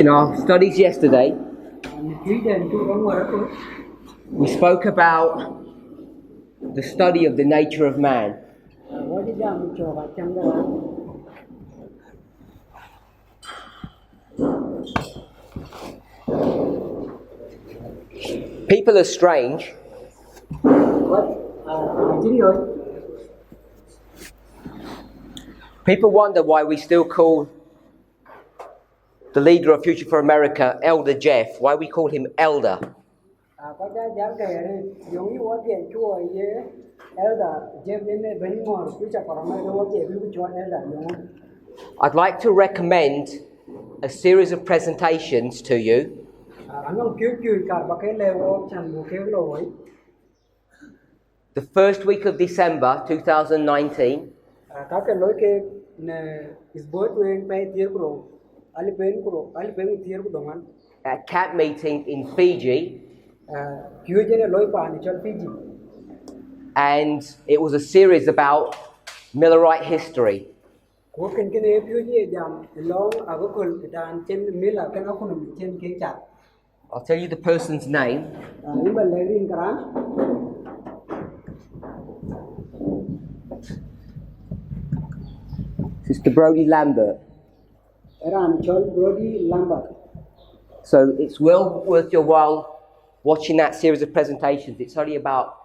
In our studies yesterday, we spoke about the study of the nature of man. People are strange. People wonder why we still call the leader of Future for America, Elder Jeff, why we call him Elder. I'd like to recommend a series of presentations to you. The first week of December 2019. At camp meeting in Fiji, and it was a series about Millerite history. I'll tell you the person's name. Sister Brody Lambert. So it's well worth your while watching that series of presentations. It's only about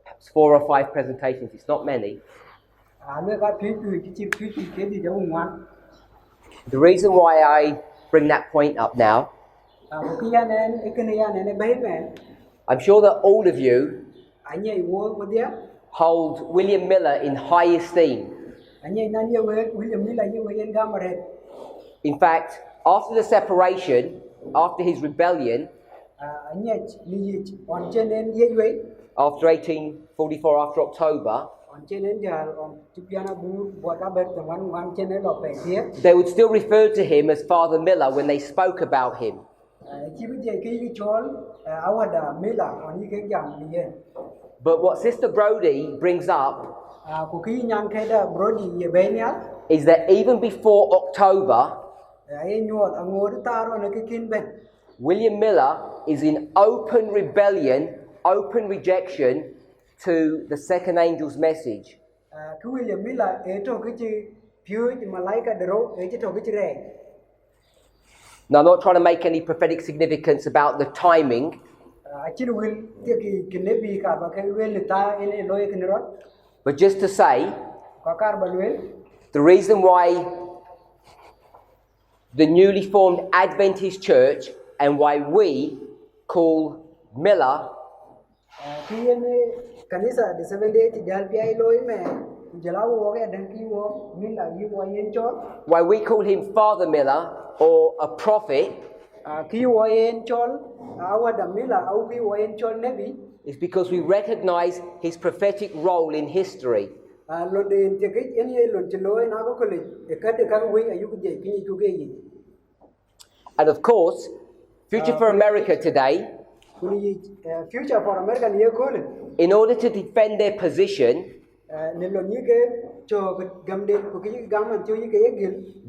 perhaps 4 or 5 presentations. It's not many. The reason why I bring that point up now, I'm sure that all of you hold William Miller in high esteem. In fact, after the separation, after his rebellion, after 1844, after October, they would still refer to him as Father Miller when they spoke about him. But what Sister Brody brings up is that even before October, William Miller is in open rebellion, open rejection to the second angel's message. Now, I'm not trying to make any prophetic significance about the timing, but just to say, the reason why the newly formed Adventist Church and why we call Miller why we call him Father Miller or a prophet is because we recognize his prophetic role in history. And of course, Future for America today, in order to defend their position,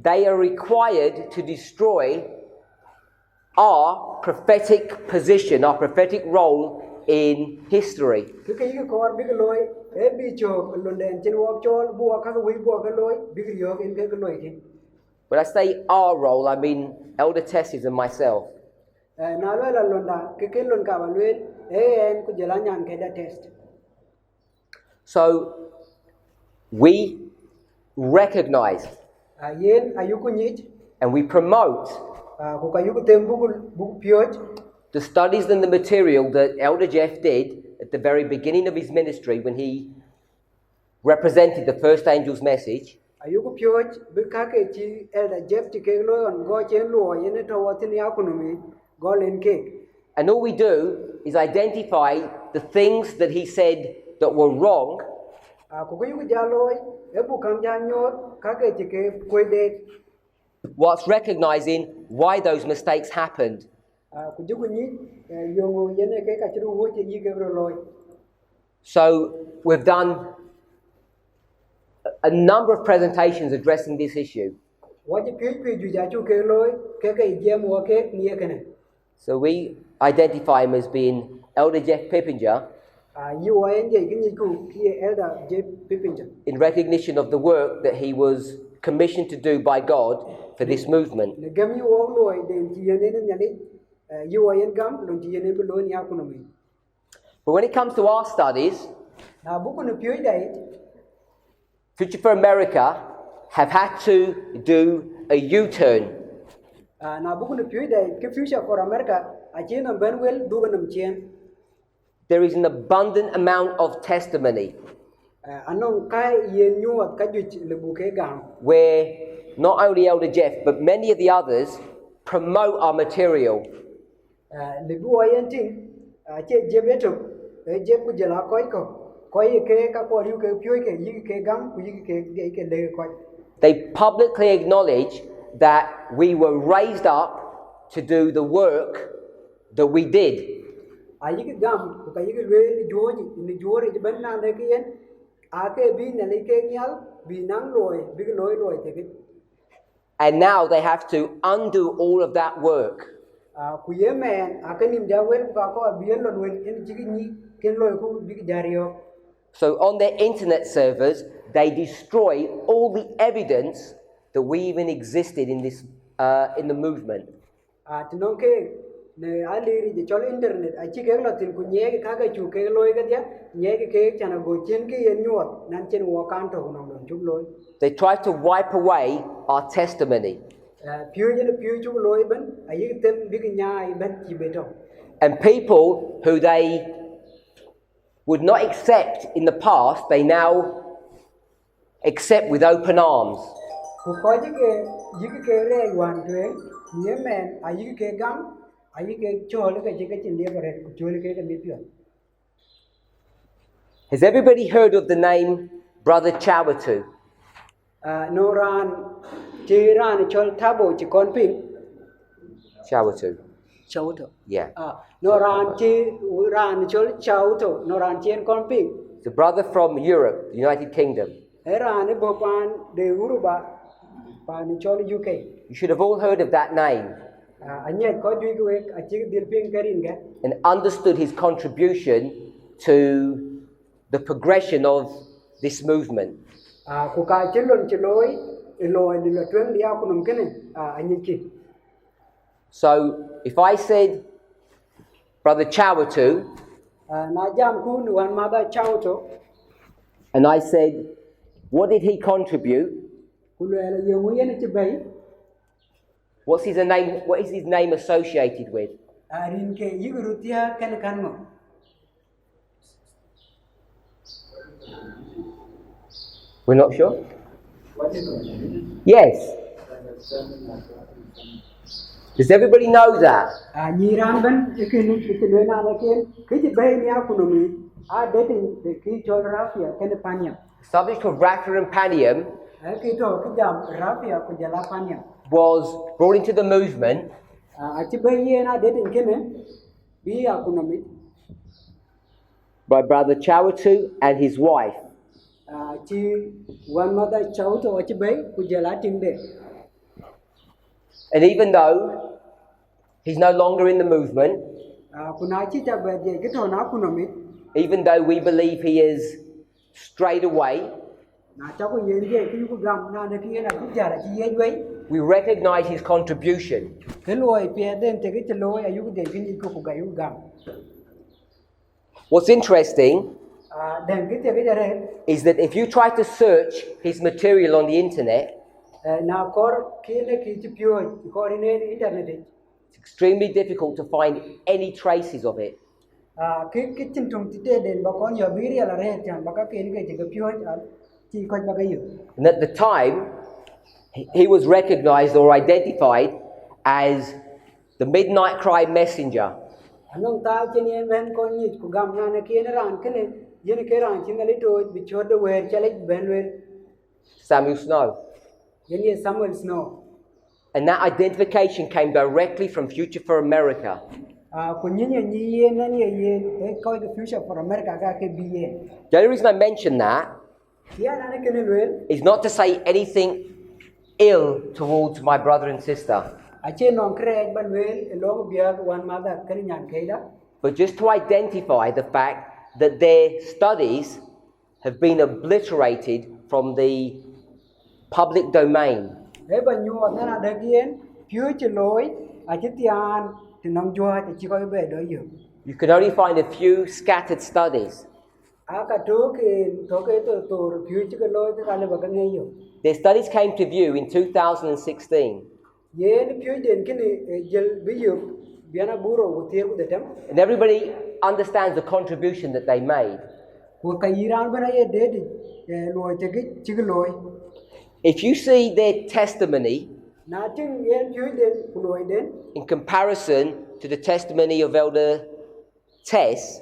they are required to destroy our prophetic position, our prophetic role in history. When I say our role, I mean Elder Tessis and myself. So we recognize and we promote the studies and the material that Elder Jeff did at the very beginning of his ministry when he represented the first angel's message. And all we do is identify the things that he said that were wrong, whilst recognizing why those mistakes happened. So we've done a number of presentations addressing this issue. So we identify him as being Elder Jeff Pippinger in recognition of the work that he was commissioned to do by God for this movement. But when it comes to our studies, Future for America have had to do a U-turn. There is an abundant amount of testimony where not only Elder Jeff but many of the others promote our material. They publicly acknowledge that we were raised up to do the work that we did. And now they have to undo all of that work. So on their internet servers, they destroy all the evidence that we even existed in this in the movement. They try to wipe away our testimony. And people who they would not accept in the past, they now accept with open arms. Has everybody heard of the name Brother Chawatu? Chawatu. Yeah. The brother from Europe, the United Kingdom. You should have all heard of that name and understood his contribution to the progression of this movement. So, if I said Brother Chawatu, and I said, what did he contribute? What is his name associated with? We're not sure? Yes. Does everybody know that? Subject of Rapha and Panium was brought into the movement by Brother Chawatu and his wife. And even though he's no longer in the movement, even though we believe he is strayed away, we recognize his contribution. What's interesting is that if you try to search his material on the internet, it's extremely difficult to find any traces of it. And at the time, he was recognized or identified as the Midnight Cry Messenger. Samuel Snow. And that identification came directly from Future for America. The only reason I mention that is not to say anything ill towards my brother and sister. But just to identify the fact that their studies have been obliterated from the public domain. You can only find a few scattered studies. Their studies came to view in 2016. And everybody understands the contribution that they made. If you see their testimony in comparison to the testimony of Elder Tess,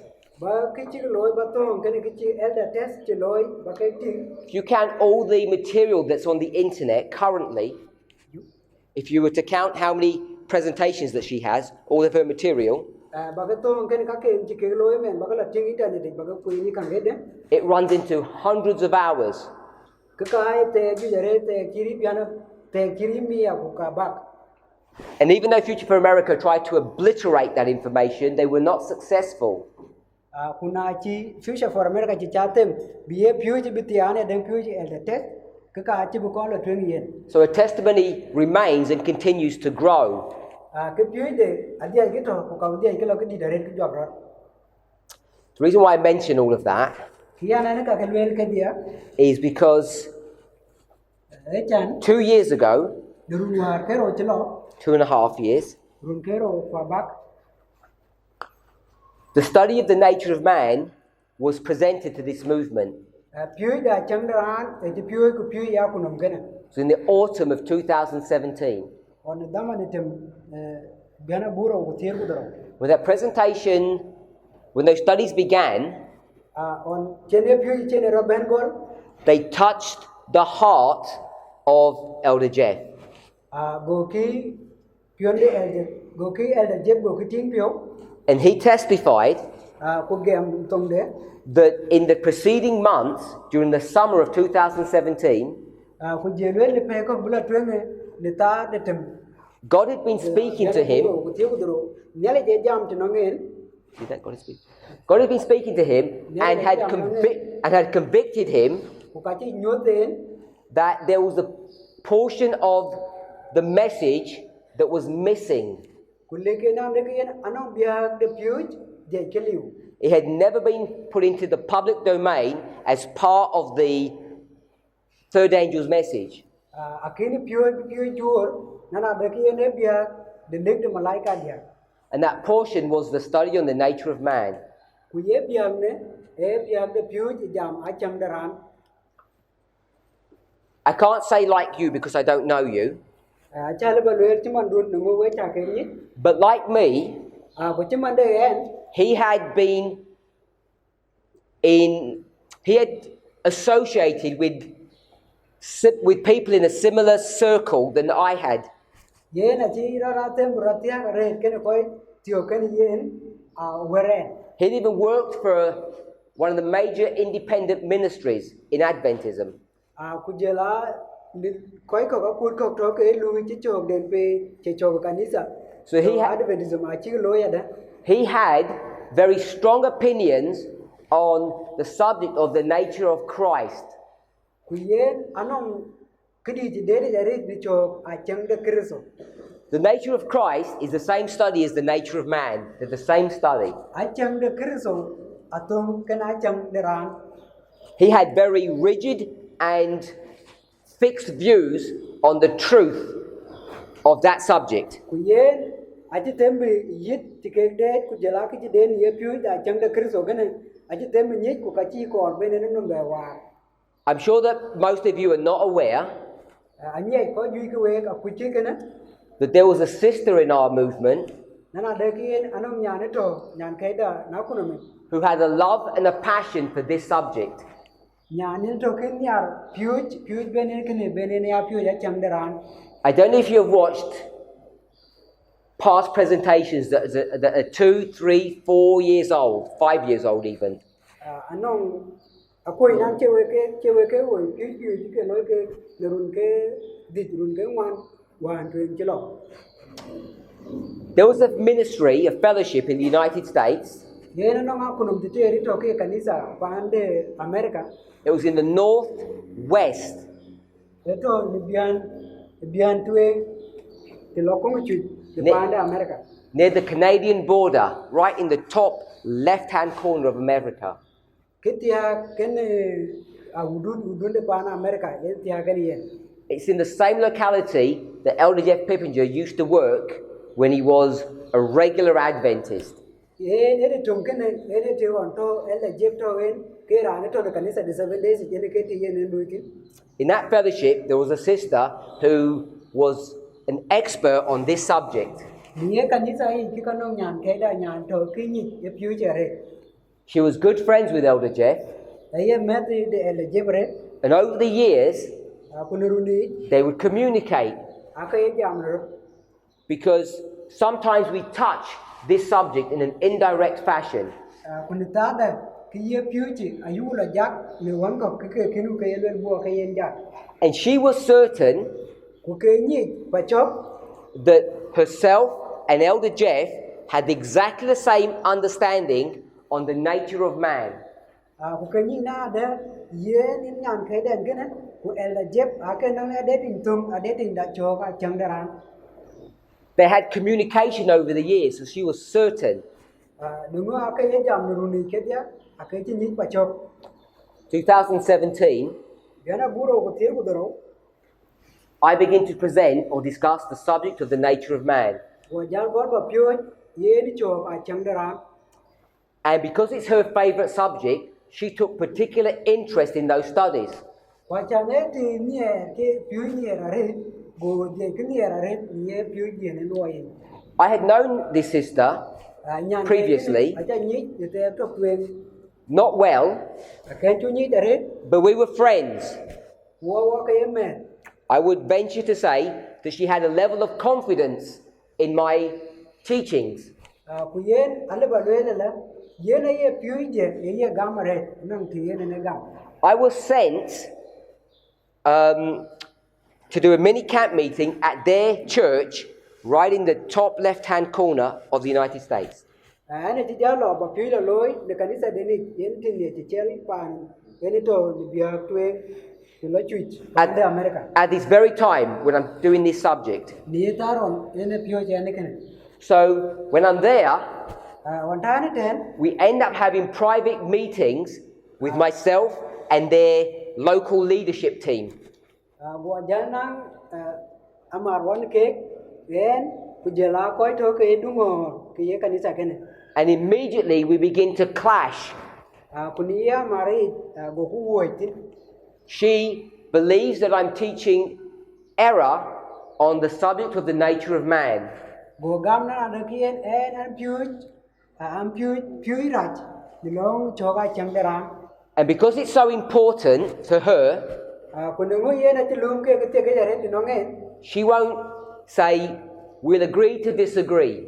if you count all the material that's on the internet currently, if you were to count how many presentations that she has, all of her material, it runs into hundreds of hours. And even though Future for America tried to obliterate that information, they were not successful. So a testimony remains and continues to grow. The reason why I mention all of that is because 2 years ago, 2.5 years, the study of the nature of man was presented to this movement. So in the autumn of 2017, when that presentation, when those studies began, they touched the heart of Elder Jeff. And he testified that in the preceding months, during the summer of 2017, God had been speaking to him. God had been speaking to him and had convicted him that there was a portion of the message that was missing. It had never been put into the public domain as part of the third angel's message. And that portion was the study on the nature of man. I can't say like you because I don't know you. But like me, he had associated with people in a similar circle than I had. He'd even worked for one of the major independent ministries in Adventism. So he had very strong opinions on the subject of the nature of Christ. The nature of Christ is the same study as the nature of man. They're the same study. He had very rigid and fixed views on the truth of that subject. I'm sure that most of you are not aware that there was a sister in our movement who had a love and a passion for this subject. I don't know if you have watched past presentations that are 2, 3, 4 years old, 5 years old even. Akoi nan chewe ke wo piu ke loi ke run ke dit run ke wan tuen chilo. There was a ministry, a fellowship in the United States. Yena no nga kunum titeri to ke kanisa pande America. It was in the northwest. Eto ni bian tuen the lokong chu the pande America. Near the Canadian border, right in the top left-hand corner of America. Ketia kene udun de pande America etia kene. It's in the same locality that Elder Jeff Pippinger used to work when he was a regular Adventist. In that fellowship, there was a sister who was an expert on this subject. She was good friends with Elder Jeff. And over the years, they would communicate. Because sometimes we touch this subject in an indirect fashion. And she was certain that herself and Elder Jeff had exactly the same understanding on the nature of man. They had communication over the years, so she was certain. 2017, I begin to present or discuss the subject of the nature of man. And because it's her favorite subject, she took particular interest in those studies. I had known this sister previously, not well, but we were friends. I would venture to say that she had a level of confidence in my teachings. I was sent to do a mini camp meeting at their church, right in the top left-hand corner of the United States. At this very time when I'm doing this subject. So when I'm there, we end up having private meetings with myself and their local leadership team. And immediately we begin to clash. She believes that I'm teaching error on the subject of the nature of man. And because it's so important to her, she won't say, we'll agree to disagree.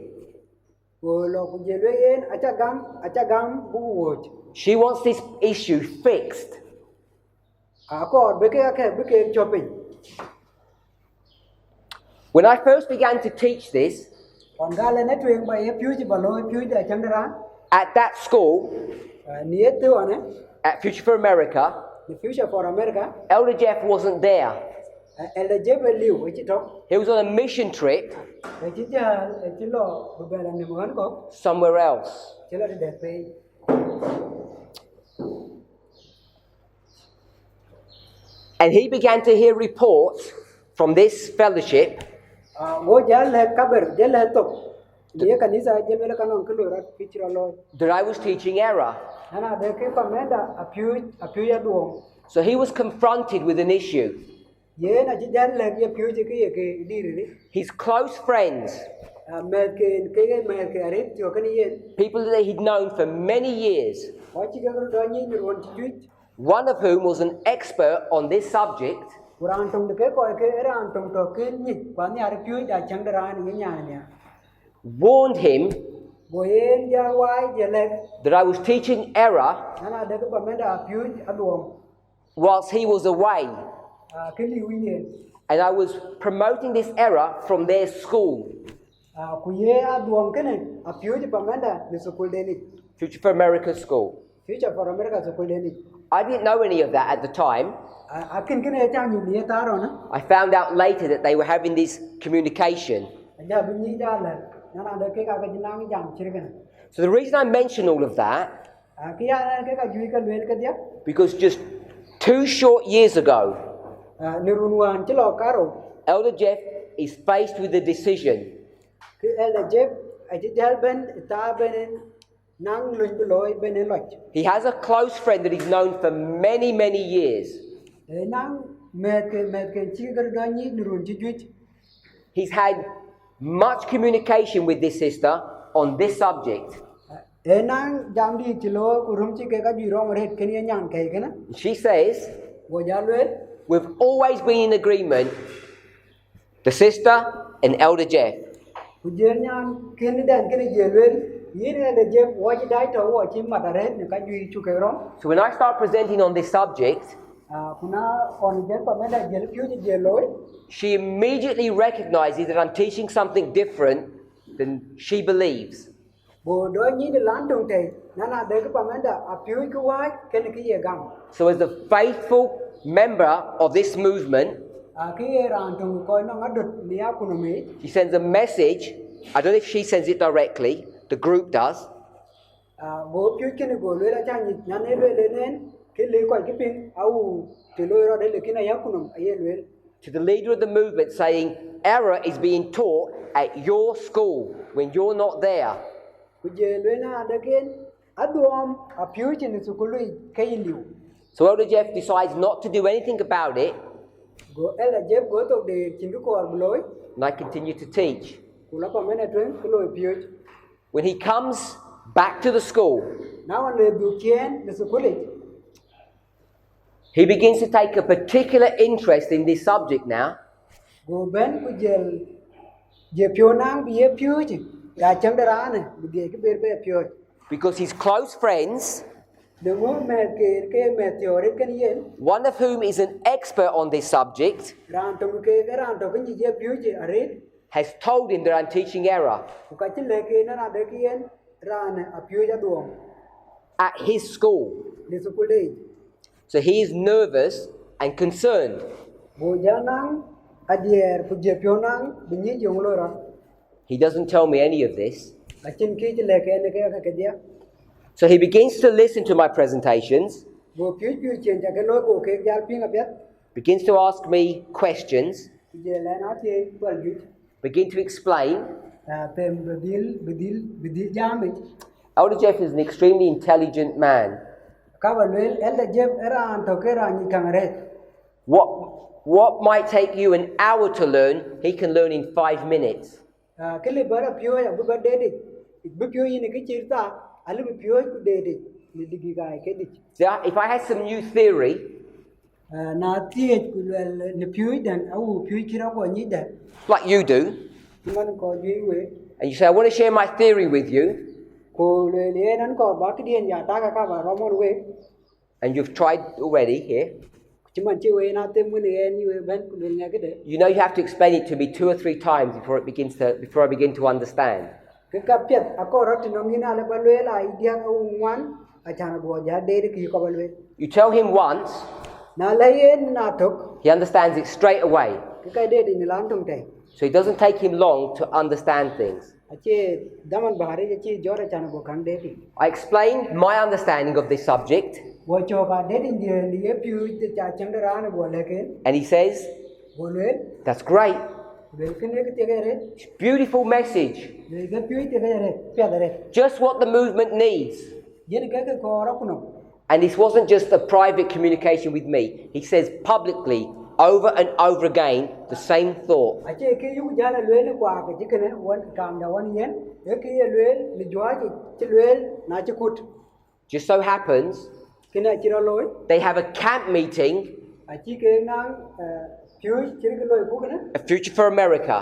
She wants this issue fixed. When I first began to teach this, at that school, at Future for America, Elder Jeff wasn't there. He was on a mission trip somewhere else. And he began to hear reports from this fellowship that I was teaching error. So he was confronted with an issue. His close friends, people that he'd known for many years, one of whom was an expert on this subject, warned him Boyen ja wai je lek that I was teaching error nana de ka pamenda piu aduom whilst he was away. ke liwinyen And I was promoting this error from their school, ku ye aduom kene a piu je pamenda de school deni Future for America School. future for America school deni I didn't know any of that at the time. akin kene cha nyu ni taro na I found out later that they were having this communication. ja binyi ja la nana de ke ka jinang jam chirkana So the reason I mention all of that, ke ya ke ka jui ka luen ka dia because just 2 short years ago, ni runwan chilo karo Elder Jeff is faced with a decision. ke el jeb a ji dal ben ta benen nang lun loy benen loch He has a close friend that he's known for many, many years. nang met ke chi gar da ni run ji juit He's had much communication with this sister on this subject. nang jam di chilo rum chi ke ka ji rom ret ken yang kai kana She says, go ja luen we've always been in agreement, the sister and Elder Jeff. ku je nyan ken den ken je luen yin el jeb wo ji dai to wo chi ma da ret ni ka ji chu ke rom So when I start presenting on this subject, kuna on je pa me da je piu ji je loy she immediately recognizes that I'm teaching something different than she believes. bo do ni de lan tung te nana de ka pa me da a piu ku wa ken ki ye gam So as a faithful member of this movement, ki ye ran tung ko no ngadut ni a kuno me she sends a message. I don't know if she sends it directly, the group does. go piu ken go le la cha ni nan le le nen ke le ko ki pin au te lo ro de le kina ya kuno ye le To the leader of the movement saying, error is being taught at your school when you're not there. ku je le na de ken aduom a piu chen su ku lui ke liu So Elder Jeff decides not to do anything about it, go el je go to de chin ko loi and I continue to teach. ku la pa me na tren ku loi piu When he comes back to the school, na wan le du chen de su ku le he begins to take a particular interest in this subject now. go ben ku je piu nang bi ye piu chi ya chang da ra ne bi ge ke ber be piu Because his close friends, de mo me ke me teori ken yen one of whom is an expert on this subject, ran to ke ran to ke je piu chi are has told him that I'm teaching error ku ka chi le ke na de ke yen ran a piu ja duom at his school. de su ku le So he is nervous and concerned. go ja nang a dier ku je piu nang bi ni jong lo ra He doesn't tell me any of this. a chin ki chi le ke ne ke dia So he begins to listen to my presentations, go piu chen ja ke lo ko ke ja ping a pet begins to ask me questions, je le na te bal ju begin to explain. tem bedil jam Elder Jeff is an extremely intelligent man. ka ba le el de je era an to ke ra ni kang re What might take you an hour to learn, he can learn in 5 minutes. ke le bara pio ya bu ba de de bu pio ni ke chi ta ali bu pio ku de de ni digi ga ke di See, if I had some new theory, na tie ku le ne pio dan au pio ki ra ko ni da like you do, man ko ji we and you say, I want to share my theory with you, ko le nan ko ba ki dien ya ta ka ba ro mo we and you've tried already here, chi man chi we na te mu ni ni we ben ku le nya ke de you know you have to explain it to me 2 or 3 times before I begin to understand. ke ka pet a ko ro ti no mi na le ba le la i dia au wan a cha na bo ja de ki ko ba le You tell him once, na le yen na tok he understands it straight away. ke ka de ni lan tung te So it doesn't take him long to understand things. ache daman bahare chi jore cha na bo kang de ti I explained my understanding of this subject, wo cho ka de din de ni ye piu te cha chang de ra na bo le ke and he says, bo le that's great. le ke ne ke te ge re Beautiful message. le ke piu te ge re pe de re Just what the movement needs. yen ke ko ra kuno And this wasn't just a private communication with me. He says publicly, over and over again, the same thought. ache ke yu ja la le kwa ke ji ke ne won kam da won yen e ke ye le ni jwa chi le na chi kut Just so happens, ke na chi ro loi they have a camp meeting, achi ke nang piu chi ke loi ku ke ne a Future for America.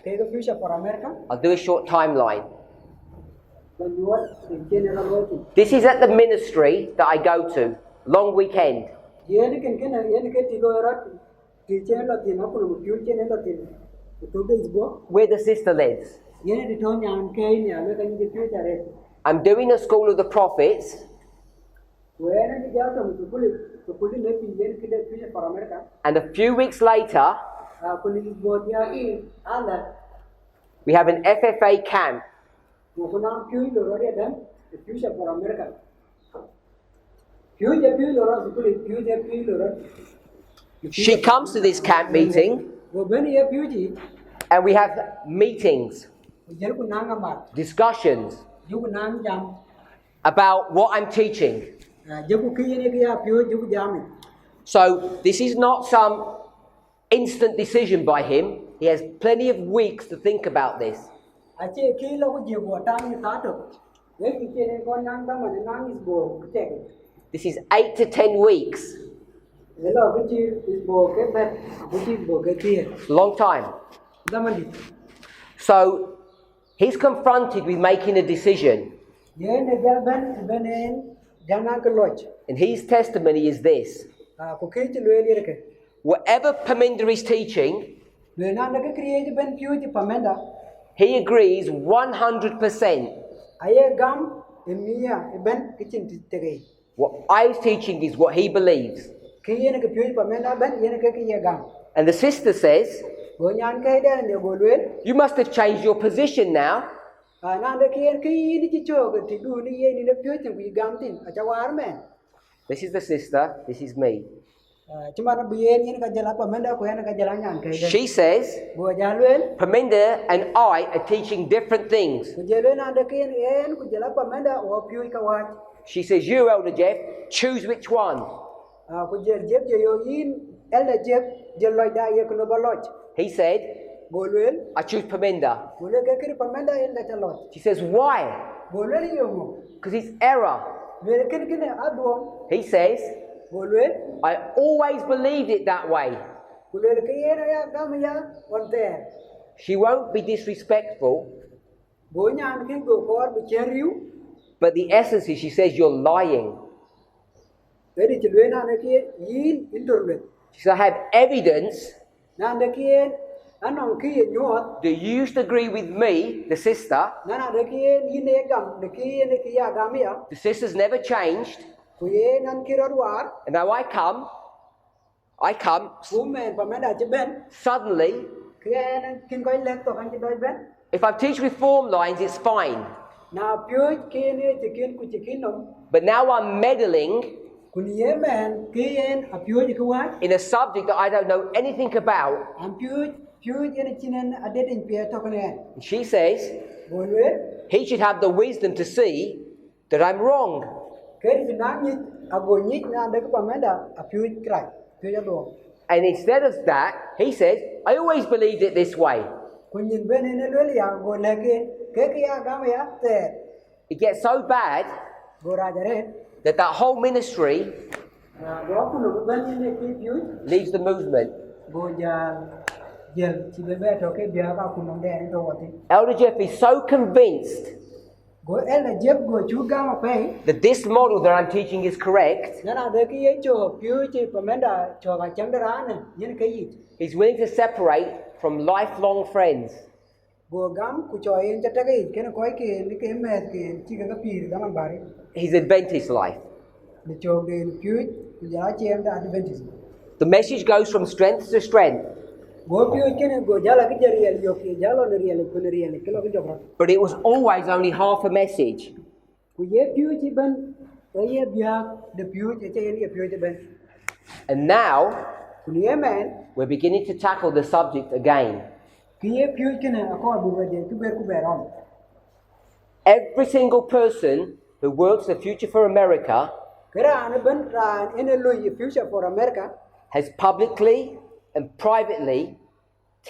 ke Future for America I'll do a short timeline. ban yuat den chen ra lo ti This is at the ministry that I go to, long weekend. yen ken yen ke ti lo ra ti chen la ti na ko piu chen la ti to de isbo Where the sister lives. yen di to nyam ke ni ale kan di piu ta re I'm doing a school of the prophets, wen di ja to puli ne pi yen ke de piu for America and a few weeks later, ko ni isbo ya ki ala we have an FFA camp. ko na piu lo ra de dan piu for America piu lo ra puli piu lo ra She comes to this camp meeting, wo ben ye piu ji and we have meetings, jel ku na nga mat discussions ju ku na jam about what I'm teaching. je ku ki ne ki ya piu ju ku jam So this is not some instant decision by him. He has plenty of weeks to think about this. a che ki lo ku je bo ta ni ta to ye ki che ne ko nang ta ma nang is bo ku te This is 8 to 10 weeks. ye lo ku ji is bo ke bet ku ji bo ke ti Long time. da man di So he's confronted with making a decision. ye ne ja ben en jana ke loj And his testimony is this. ku ke ti lo ye ke Whatever Parminder is teaching, le na ne ke kriye ji ben piu ji pamenda he agrees 100%. aye gam emia ben ke chin ti te ge What I'm teaching is what he believes. ke ye ne ke piu ji pamenda ben ye ne ke ye gam And the sister says, go nyan ke de ne go luen you must have changed your position now. na de ki ni chi cho ke ti du ni ye ni ne piu ti ku gam tin a cha war me This is the sister, this is me. cuma na bien ni ka jala pamenda ko yana ka jala nyan ke de She says, go ja luen Parminder and I are teaching different things. ku je luen na de ki en ku jala pamenda o piu ka wa She says, you, Elder Jeff, choose which one. ku je je yo yin el je je lo da ye ku no balot He said, go luen I choose Parminder. go le ke ki pamenda en da cha lot She says, why? go luen yo mo Because it's error. le ke ne adwo He says, go luen I always believed it that way. ku le ke ye na ya gam ya on te She won't be disrespectful, go nyan ki go ko bi cheriu but the essence is she says you're lying. edi ci luen na ne ki yin interle She says, I have evidence na de ki anon ki nyot that you used to agree with me, the sister. na de ki yin ne gam de ki ne ki ya gam ya The sister's never changed. ku ye nan ki ro war And now I come, ku men pa me da ci ben suddenly, ki en kin ko lek to kan ci doy ben if I teach reform lines, it's fine. na pyo ki ne ci kin ku ci kin nom But now I'm meddling ku ni ye men ki en a pyo ji ku wa in a subject that I don't know anything about. am pyo ene ci nen a de den pe to ne And she says go le he should have the wisdom to see that I'm wrong. ke di na ni a go ni na de pa me da a pyo krai pyo ja do And instead of that, he says, I always believed it this way. ku nyin ben ne le ya go le ke ki ya gam ya te It gets so bad go ra jare that that whole ministry go ku no ben ne ki pyo leaves the movement. go ja jel ci be be to ke bia ka ku no de to wati Elder Jeff is so convinced go el jeb go chu gam pe that this model that I'm teaching is correct, na de ki ye cho pyo ci pamenda cho ga chang da ne yin ke yi he's willing to separate from lifelong friends. go gam ku cho yin ta ke ke ne ko ke ni ke me ke ci ga pir da man bari His Adventist life. ni cho de pyo ku ja ci em da adventist The message goes from strength to strength, go pyo ke ne go jala ke jari yo ke jalo ne riel ku ne riel ke lo ke jobra but it was always only half a message. ku ye pyo ci ban ye bia de pyo ci ye pyo ci ban And now ku ni men we're beginning to tackle the subject again. ki ye pyo ci ne ko bu de ku ber on Every single person who works the future for America kera ne ban ran ene lo ye future for America has publicly and privately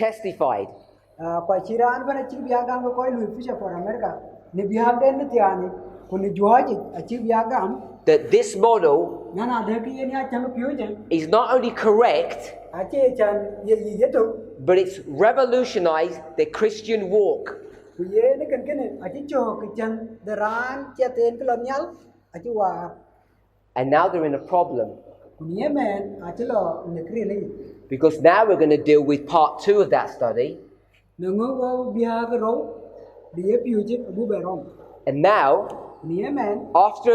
testified kwa chiran bana chi biya gam ko lu future for America ne biya den ne tiani ku ni joji a chi biya gam that this model na de ki ne a chang pyo je is not only correct, a che chan ye ye to but it's revolutionized the Christian walk. ku ye ne kan kene a chi cho ke chan de ran che ten ke lon nyal a chi wa And now they're in a problem ku ye men a chi lo ne kri le because now we're going to deal with part 2 of that study. ne ngo go bia ke ro bi ye piu chi bu be rom And now, ye men after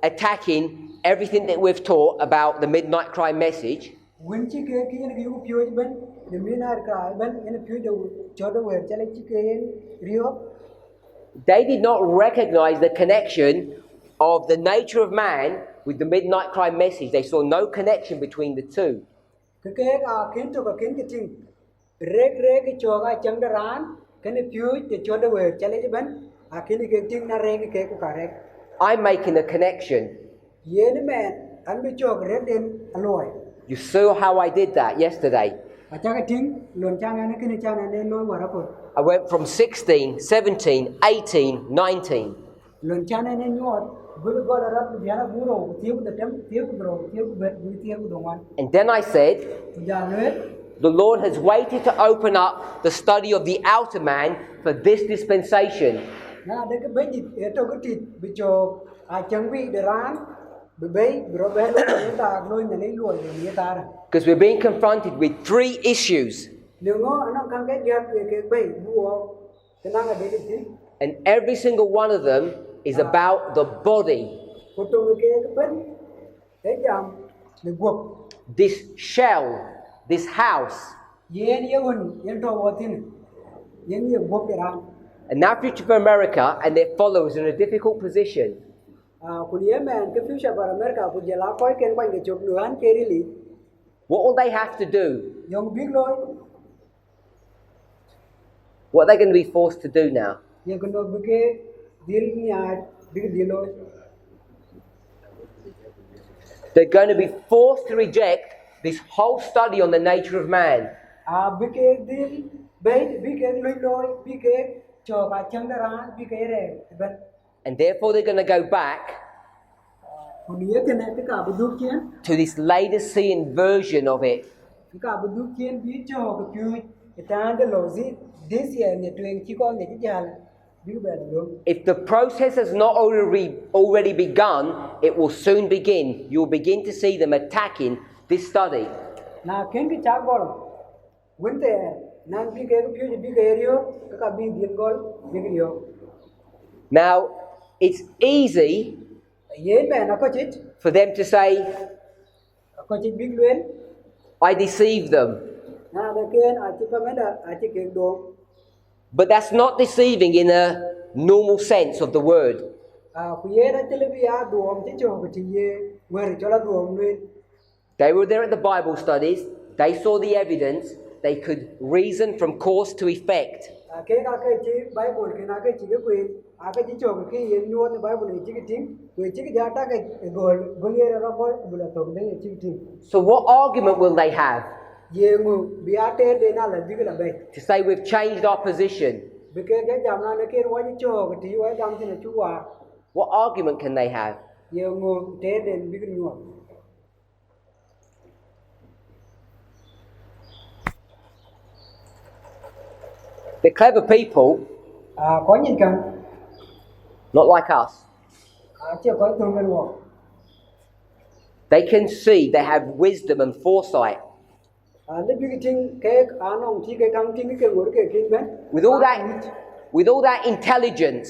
attacking everything that we've taught about the midnight cry message, win chi ke ki ne yu piu ben de mi na ka ben ne piu de cho de wer chale chi ke rio they did not recognize the connection of the nature of man with the midnight cry message. They saw no connection between the two. ke a kin to ka kin ke ting rek cho ga chang de ran ke ne piu de cho de wer chale chi ben a kin ke ting na rek ke ku ka rek I'm making a connection. ye ne men an bi cho rek den aloi You saw how I did that yesterday. a cha ka ting lon cha na ne ke ne cha na ne loi wa ra ko I went from 16, 17, 18, 19. lon cha na ne nyot bu go da ra bi na bu ro ti ku de tem ti ku ro ti ku bet bu ti ku do wan And then I said, ja le the Lord has waited to open up the study of the outer man for this dispensation. na de ke be di e to ko ti bi cho a chang wi de ran bi be ro be lo ne ta lo ne ne lo ne ta ra Because we're being confronted with 3 issues. nếu ngó nó cam kết dia ke be bu o ke na ga de ti And every single one of them is about the body. ko to ke ben e jam ne gop This shell, this house. yen ye won yen to wo tin yen ye gop de ran And now Future for America and their followers are in a difficult position. ku ye men ke future para america ku je la ko ken kwa ke chok nuan ke ri li What will they have to do? yong big loy What are they going to be forced to do now? ye ko no ke dil nya big diloy They're going to be forced to reject this whole study on the nature of man. a big dil be big loy big cho ka chang da ran big re ben And therefore they're going to go back ku ye ke na ke ka bu du kien to this Laodicean version of it. ka bu du kien bi cho ko pyu ta de lo zi this year ne twen chi ko ne ji jal bi be lo If the process has not already begun, it will soon begin. You'll begin to see them attacking this study. na ken ki cha gol wente nan bi ke pyu bi ke rio ka bi din gol bi rio Now, it's easy ye me na ko chit for them to say, bi luen I deceived them. na da ken a chi pa me da a chi ke do But that's not deceiving in a normal sense of the word. ku ye na tele bi a do om chi cho ko ti ye wer cho la do om luen They were there at the Bible studies. They saw the evidence. They could reason from cause to effect. ke ka ke chi bible ke na ke chi ke kuin a ke chi cho ke ye nyu ne bible chi ke ting ku chi ke ja ta ke gol ye ra bol bu la to de chi ting So what argument will they have ye ngu bi a te de na la bi ke la be to say we've changed our position? bi ke jam na ne ke wa chi cho ke ti wa jam ti ne chu wa What argument can they have? ye ngu te de bi ke nyu They're clever people, có nhìn cần not like us. chưa có tương bên ngoài They can see, they have wisdom and foresight. lấy biết cái ting cái ông chỉ cái cam ting cái ngồi cái kinh bên With all that intelligence,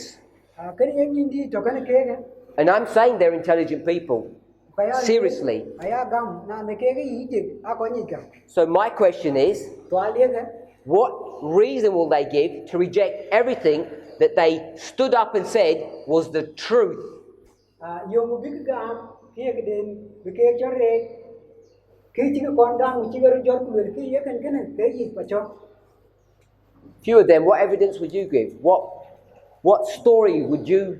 cái này nhìn đi cho cái này cái and I'm saying they're intelligent people, seriously. ai gam na này cái gì chứ có nhìn cần So my question is, toa liên cái what reason will they give to reject everything that they stood up and said was the truth? dùng một biết cái gam kia cái đền cái cho rê cái chỉ cái con gam chỉ cái cho người cái này cái gì phải cho Few of them, what evidence would you give? What story would you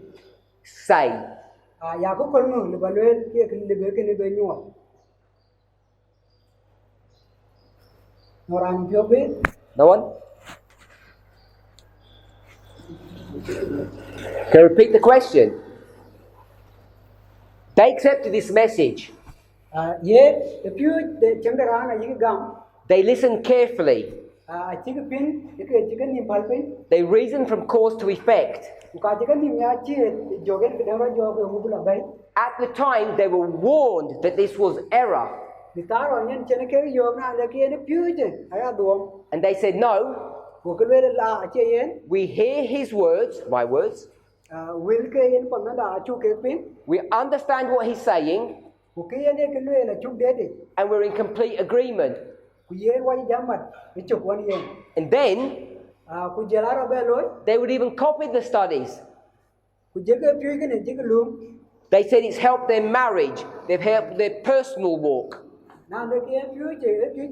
say? ya có con người là lên kia cái này bên nhau orang chưa biết No one? Can I repeat the question? They accepted this message. ye the few the chấm ra là những cái gam They listened carefully. chi cái pin cái chi cái niệm phật pin They reason from cause to effect. ka chi cái niệm ya chi jogen cái đó jo cái ngu là bay At the time, they were warned that this was error. thì ta rồi nhân trên cái jo na là kia nó phiu chứ ai à đuông And they said, no, của cái lối là chi yên we hear his words, my words. will cái yên phần nó đã chu cái pin We understand what he's saying, của cái yên cái lối là chu đế đi and we're in complete agreement. của yên quay giá mặt cái chụp quan yên And then, của giờ là bé lối they would even copy the studies. của giờ cái phiu cái này chỉ cái luôn They said it's helped their marriage, they've helped their personal walk. nào nó kia phiu cái thì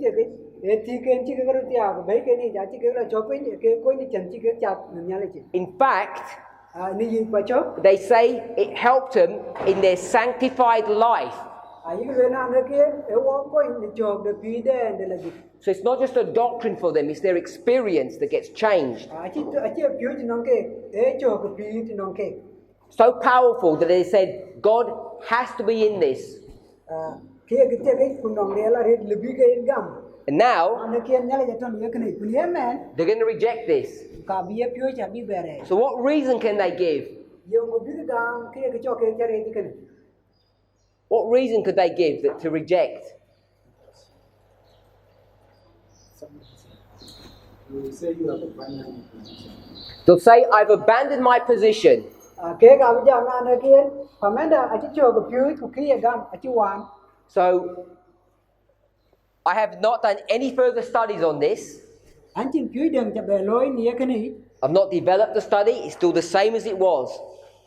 cái chỉ cái tia của mấy cái này giá chỉ cái là cho cái coi như chẳng chỉ cái chặt mình nhớ lại chị In fact, này gì phải chốt they say it helped them in their sanctified life. những cái nào nó kia nếu có những chỗ được phí để là gì So it's not just a doctrine for them, it's their experience that gets changed. chỉ phiu thì nó cái chỗ cái phí thì nó cái So powerful that they said God has to be in this. cái cũng nó nghe là hết lebih cái gam And now nó kia nhớ lại cho nó cái này cũng nhớ mà they're going to reject this. cả bia phiu chả bị bể So what reason can they give? yêu một biết gam cái chỗ cái này cái này What reason could they give to reject? They'll say, I've abandoned my position. cái gam bây giờ nó kia Parminder chỉ chỗ cái phiu của kia gam chỉ hoàn So I have not done any further studies on this. anh chỉ phiu đừng cho bể lối nhớ cái này I've not developed the study, it's still the same as it was.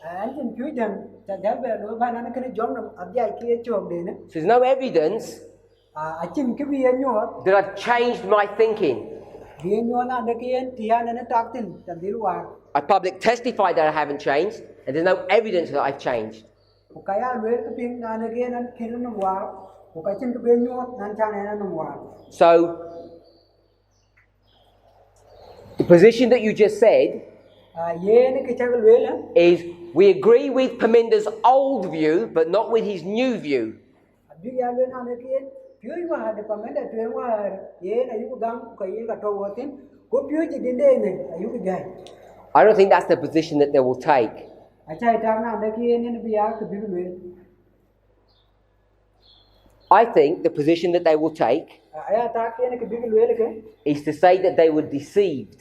anh chỉ phiu đừng cho bể lối ba nó cái này giống là ở đây kia chỗ để nữa So there's no evidence anh chỉ cái bia nhớ that I've changed my thinking. bia nhớ nó kia thì anh nó tác tin cho đi qua I public testified that I haven't changed, and there's no evidence that I've changed. một cái anh lấy cái pin nó kia nó khi nó qua một cái trên cái bia nhớ nó trang này nó qua So the position that you just said ye nó cái trang cái lưới là is we agree with Parminder's old view, but not with his new view. bia lưới nó kia phiu mà để Parminder tuyên qua ye là yêu gam cái ye cả thâu tin có phiu chỉ đến đây này yêu cái gai I don't think that's the position that they will take. अच्छा इटारना अंदर की ये नहीं बिया कभी भी लुए I think the position that they will take आया ताक ये नहीं कभी भी लुए लगे is to say that they were deceived.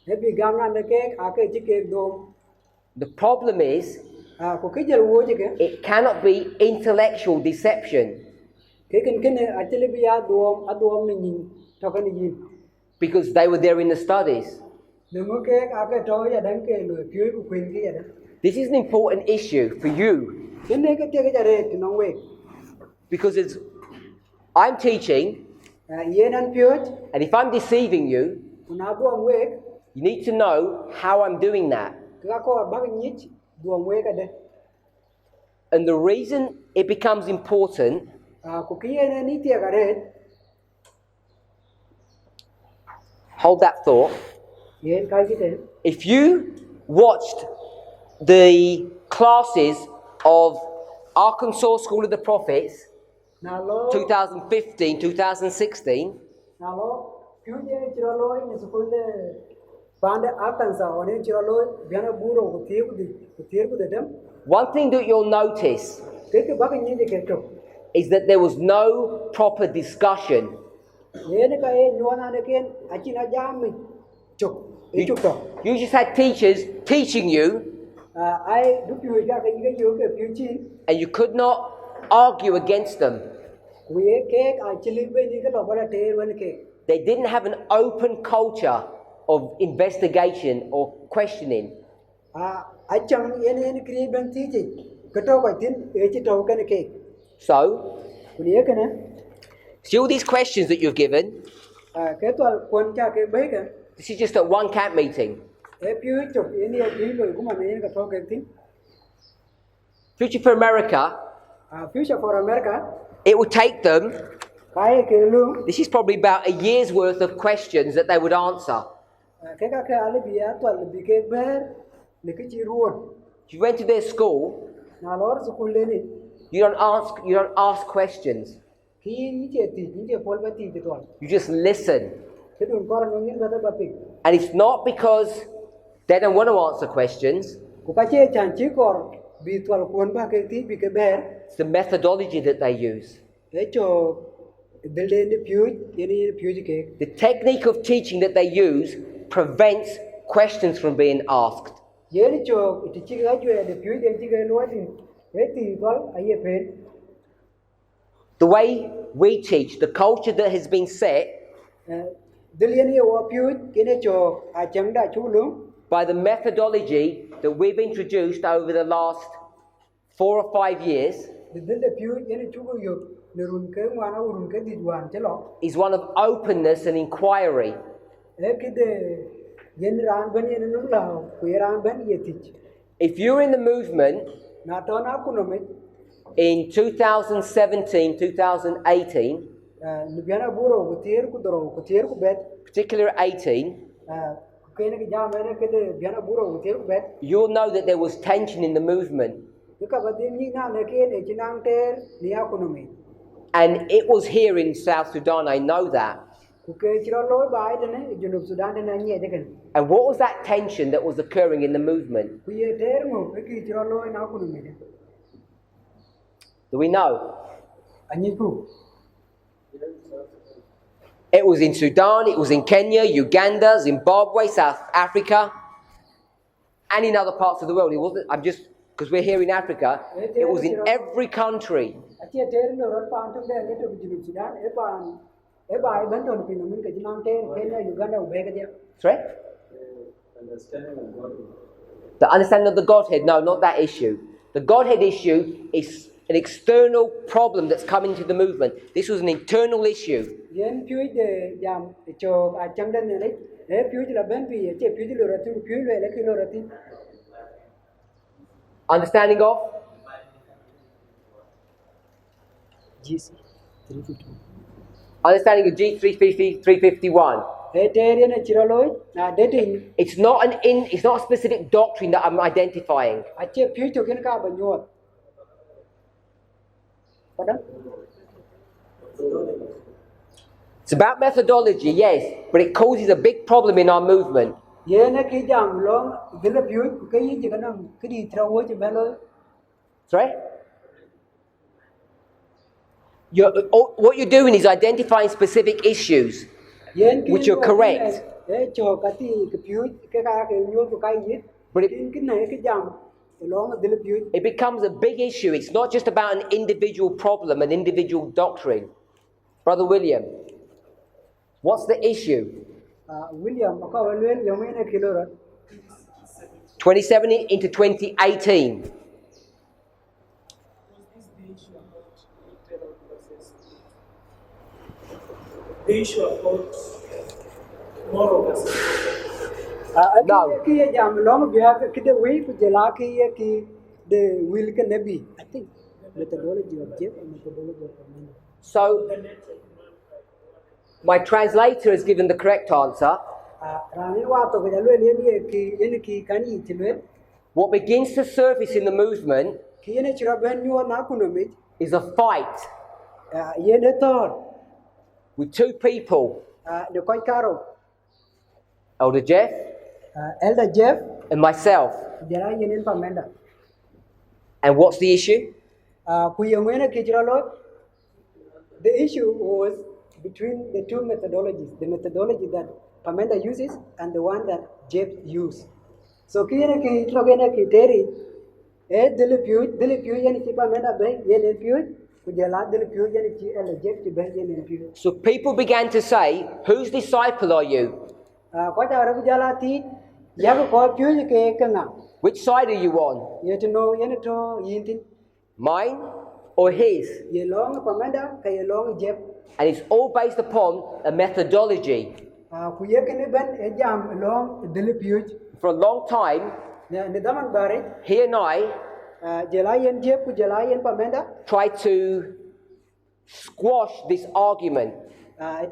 ये भी गामना अंदर के आके जी के दो The problem is को किस जल वो जगह it cannot be intellectual deception के किन अच्छे भी याद दो नहीं तो कहीं नहीं because they were there in the studies. नंगो के आके तो या डंग के लुए फिर को क्वीन की यार This is an important issue for you ये नहीं के तेरे जरे कि नंगे because it's, I'm teaching, yeah none fuse and if I'm deceiving you, उनाबो अम्वे you need to know how I'm doing that. क्या को बाग नीच दो अम्वे का दे And the reason it becomes important को किए नहीं तेरे करे hold that thought. ये काय की थे If you watched the classes of Arkansas School of the Prophets, नालो 2015, 2016, नालो क्यों ये चिरालो इन स्कूल ले पांडे आकंसा और ये चिरालो बिना बुरो को तीर को देते one thing that you'll notice के बाकी नहीं देखे तो is that there was no proper discussion. ये ने का ये नुआना ने के अच्छी ना जाम में चुप ये चुप तो You just had teachers teaching you, आई दुपी हो जा के यो के फ्यूची and you could not argue against them. वो ये के एक्चुअली पे नहीं के लोग बड़ा टेर वन के They didn't have an open culture of investigation or questioning. अच्छा ये ने क्रिएट बनती थी कटो को दिन ये चीज़ तो करने के So, ये करना see all these questions that you've given, के तो कौन क्या के भाई का this is just at one camp meeting. ये फ्यूज चुप ये नहीं ये लोग को माने ये का तो करती Future for America, future for America it would take them, cái के luôn this is probably about a year's worth of questions that they would answer. cái ali biya to al bi ke ber le ke chi ruon If you went to their school, na lor school le ni you don't ask questions. ki ni che ti ni che pol ba ti to You just listen. Cái đồn con nó nghiên về bapik. And it's not because they don't want to answer questions. Ku ka che chan chi kor bi twal kuon ba ke ti bi ke ber. It's the methodology that they use. E cho dilde ni pyu ni pyu ke. The technique of teaching that they use prevents questions from being asked. Ye ni cho ti chi ga ju de pyu de chi ga lo ti. E ti twal ai pen. The way we teach, the culture that has been set Dilde ni wa pyu ke ne cho a chang da chu lu. by the methodology that we've introduced over the last 4 or 5 years Dilde pyu ye ni chu gu yu ne run ke wa na run ke di wan che lo. is one of openness and inquiry. E ki de yen ran ban yen nu la ku ran ban ye ti. If you're in the movement Na to na ku no me in 2017, 2018, ni biana buro ku tier ku doro ku tier ku bet. particularly 18, Kene ki jam ene ke de biana buro ku tier ku bet. you'll know that there was tension in the movement. Ka ba din ni na ne ke ne chinang ter ni a ku no me. And it was here in South Sudan, I know that. Ku ke chiro lo ba de ne junub Sudan de na nye de ken. And what was that tension that was occurring in the movement? Ku ye ter mo ke ki chiro lo na ku no me. Do we know? Anyi ku. It was in Sudan, it was in Kenya, Uganda, Zimbabwe, South Africa, and in other parts of the world. It wasn't, because we're here in Africa, it was in every country. Achi ter no ro pa antu de ne to junub Sudan e ba ai ban to pin no min ke chinang ter Kenya Uganda u be ke dia. Sorry? The understanding of the Godhead? No, not that issue. The Godhead issue is an external problem that's come into the movement. This was an internal issue. Yen pyu de jam cho a chang den ne e pyu la ben bi che pyu lo ra tu pyu le ki lo ra ti. Understanding of? GC 350. Understanding of G350, 351. E ter yen chiro lo na dating It's not a specific doctrine that I'm identifying. a che pyu to ken ka ba nyot. Padam? It's about methodology, yes, but it causes a big problem in our movement. Yen ki jam long dil pyu ke yi ji kanam ki di tra wo che ba lo. Sorry? What you're doing is identifying specific issues, which are correct. E cho ka ti ke pyu ke ka ke nyot ko kai yi. But Ki ne ki jam long dil pyu. it becomes a big issue. It's not just about an individual problem, an individual doctrine. Brother William, what's the issue? William ka wa luen yo me ne kilo ra. 27 into 2018. The issue about moral versus No. Ki ye jam long bia ki de wi ku jela ki ye ki de will ke nabi. I think methodology of Jeff and methodology of Parminder. So, my translator has given the correct answer. Rani wa to ga luen ye ki kan yi ti luen. What begins to surface in the movement Ki ye ne chira ben nyu na ku no mi. is a fight Ye ne tor. with two people, De koi karo. Elder Jeff Elder Jeff and myself. jela ye ne Parminder. And what's the issue? Ku ye ngene ki chira lo. The issue was between the two methodologies, the methodology that Parminder uses and the one that Jeff used. So kiyene ki trogene ki teri dil pyu yen ki Parminder be yen pyu kujela dil pyu yen ki el Jeff ki be yen pyu. So people began to say, whose disciple are you? Ko ta ra kujala ti ya ko pyu ke kanga. Which side are you on? Ye to know yen to yin Mine or his? ye long Parminder ka ye long Jeff. And it's all based upon a methodology. Ku ye ken ben jam long dil pyu For a long time, ne daman bare he and I jela yen Jeff kujela yen Parminder. tried to squash this argument.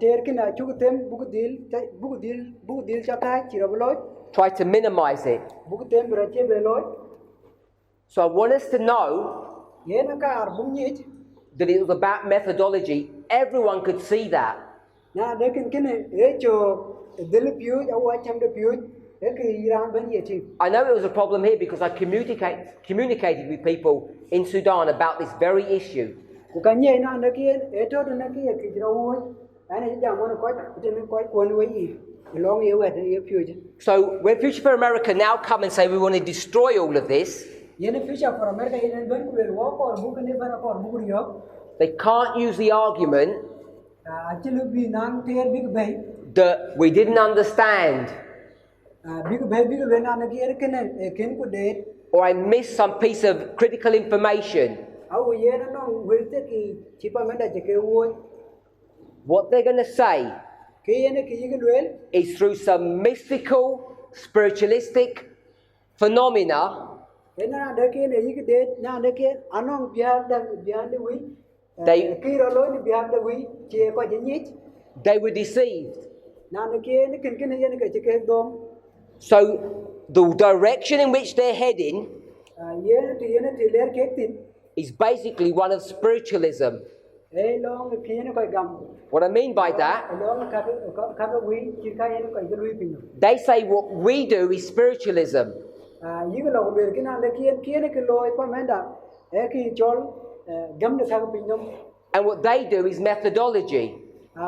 Ter kina chukutem bugudil chata chiraboloi Tried to minimize it. bugutem brache beloi So I want us to know yena ka arbumnyit that it was about methodology. Everyone could see that. na de kin kin e cho dil piu ya wa cham de piu e ki ran ban ye chi I know it was a problem here because I communicated with people in Sudan about this very issue. ku kan ye na de ki e to de na ki ki ro wo ana ji jam ko de ni ko ko ni yi long ye wa de ye piu ji So when Future for America now come and say we want to destroy all of this, ye ne Future for America ye ban ku le wo ko bu kan ban ko bu ri yo they can't use the argument a chi lu bi nang ter big bay that we didn't understand big bay big le na ki e ken e ken ku de or I missed some piece of critical information. au ye na no wil te ki chi pa men da je ke wo What they're going to say ki ye ne ki yi lwel is through some mystical, spiritualistic phenomena, ena de ke ne yi de na de ke anong bia de wi They- ki ro lo ni bia de wi che ko je ni they were deceived. na de ke ne kin ye ne ke che ke dom So the direction in which they're heading ye ne ti ler ke tin is basically one of spiritualism. e long ki ne ko gam What I mean by that, long ka wi chi ka ye ne ko je lui pin they say what we do is spiritualism. yi ko lo lwel ki na de ki ne ke lo pa men da e ki chol gam de ka pin dom And what they do is methodology.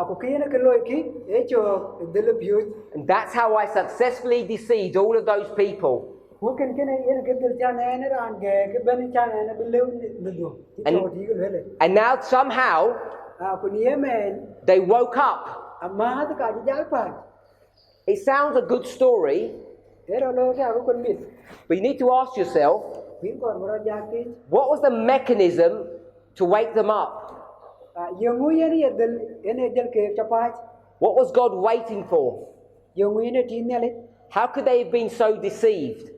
ko ki ne ke lo ki e cho de le biu And that's how I successfully deceived all of those people. Who can get the China and get Ben China and believe the do. And now somehow Could you man they woke up. a mother got jalpa? It sounds a good story, There are no could miss. but you need to ask yourself, We got more jacket. what was the mechanism to wake them up? Young William in a del cave chapat. What was God waiting for? Young William teen nelly. How could they have been so deceived?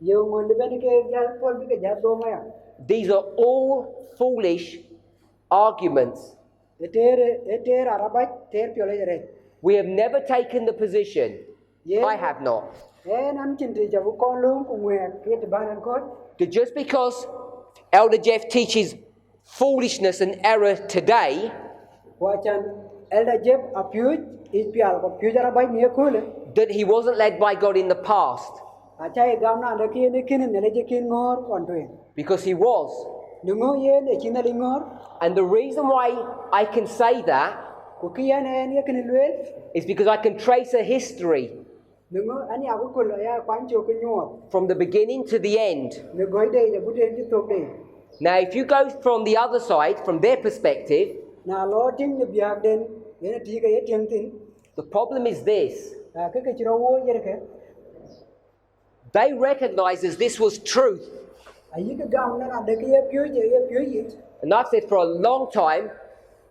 Young will the benefit jal for the jadoma. These are all foolish arguments. A tear Arabic, tear pure. We have never taken the position. Yeah. I have not. And I'm chinty jabu call loom where get ban and court. That just because Elder Jeff teaches foolishness and error today, Watch an elder Jeb appeared is pial of future by near cool. that he wasn't led by God in the past, Achai gamna the kin the kin and the kin ngor on to him. because he was. Lungo ye the chinalingor, And the reason why I can say that Kukian and yakin well, is because I can trace a history Lungo any abukula ya pancho kunyo. from the beginning to the end. The goy day the good end to day. Now, if you go from the other side, from their perspective, Now lording the biagden in a tiga yet young thing. the problem is this. Kakachiro yerke. They recognize as this was truth. I you could gamna and the kia pure it. And I've said for a long time,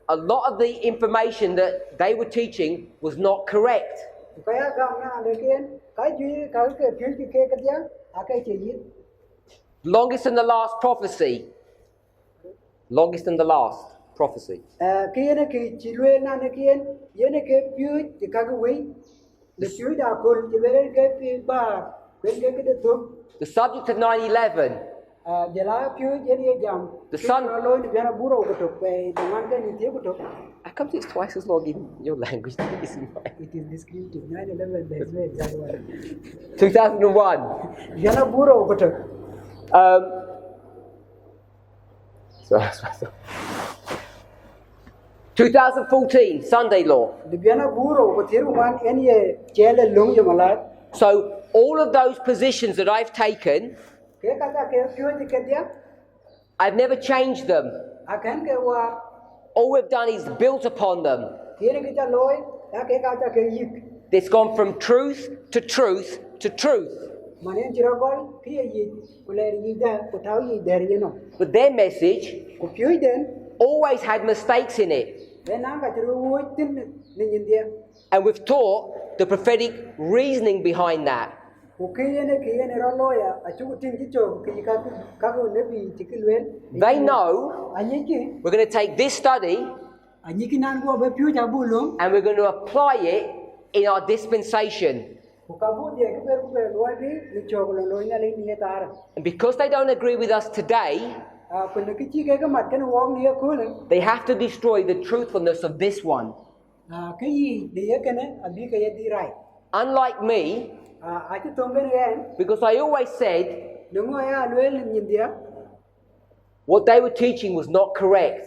a lot of the information that they were teaching was not correct. Kaya gamna and the kin, Kaji, Kaka, pure cake, Akachi. Longest and the last prophecy. Longest and the last prophecy. Kiana ki chilwe na nakian, Yenake pure the Kagaway. The pure are called the very good bar. When get the top. The subject of 9/11, Jala pure Jenny jam. The sun- alone the Buro to pay the one can you take to. how come it's twice as long in your language than it is in mine? It is descriptive. 9/11 there's no exact one. 2001. Jala Buro to. Sorry. 2014, Sunday law. The Biana Buro, but here one any jail long Yamala. So all of those positions that I've taken, Kaka pure the Kadia. I've never changed them. I can't get what. All we've done is built upon them. Here get a loy, Kaka yik. It's gone from truth to truth to truth. Manin Chiragol, Pia yik, Kuleri Yida, Kutau yik there, you know. But their message Kupui then, always had mistakes in it. then I got to avoid them in India. And we've taught the prophetic reasoning behind that. They know we're going to take this study and we're going to apply it in our dispensation. And because they don't agree with us today, they have to destroy the truthfulness of this one. cái gì để cái này abi cái gì right Unlike me, ai chứ tông bên em because I always said đúng rồi luyện nhìn dia what they were teaching was not correct,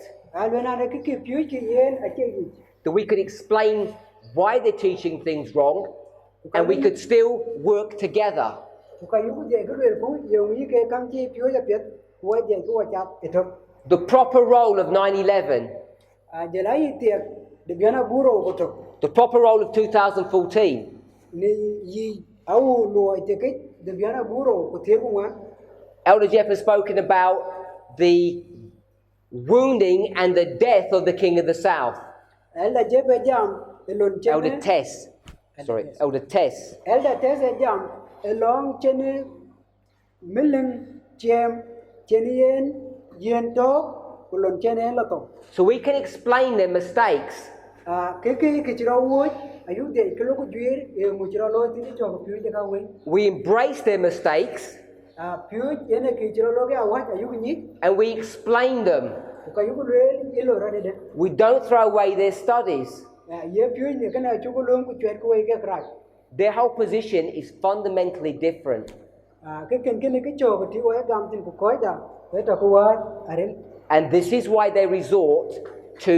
luyện là cái phiếu cái yên ở cái gì that we could explain why they're teaching things wrong, and we could still work together. cái yếu cái luyện cũng dùng như cái cam chi phiếu cho biết của gì của chặt cái thôi The proper role of 9/11, giờ lấy tiền để biến nó buro của thôi the proper role of 2014, ni gì au nuôi thì cái để biến nó buro của thế cũng anh Elder Jeff has spoken about the wounding and the death of the king of the south, Elda je be jam elon Elder chene Tess. Sorry, Elder Tess. Elda tese jam elong chene miling chem chene yen to elon chene la to So we can explain their mistakes, cái chiro wo ayu de ke lo ku juir e mu chiro lo ti cho ko piu je ka we we embrace their mistakes, piu ene ke chiro lo ke awa ayu ni and we explain them. ka yu ku le ilo ra de We don't throw away their studies. ye piu ni kana chu ku lo ku chwer ko we ke kra Their whole position is fundamentally different. cái cho cái ti wa gam tin ku koi da ke ta ku wa are And this is why they resort to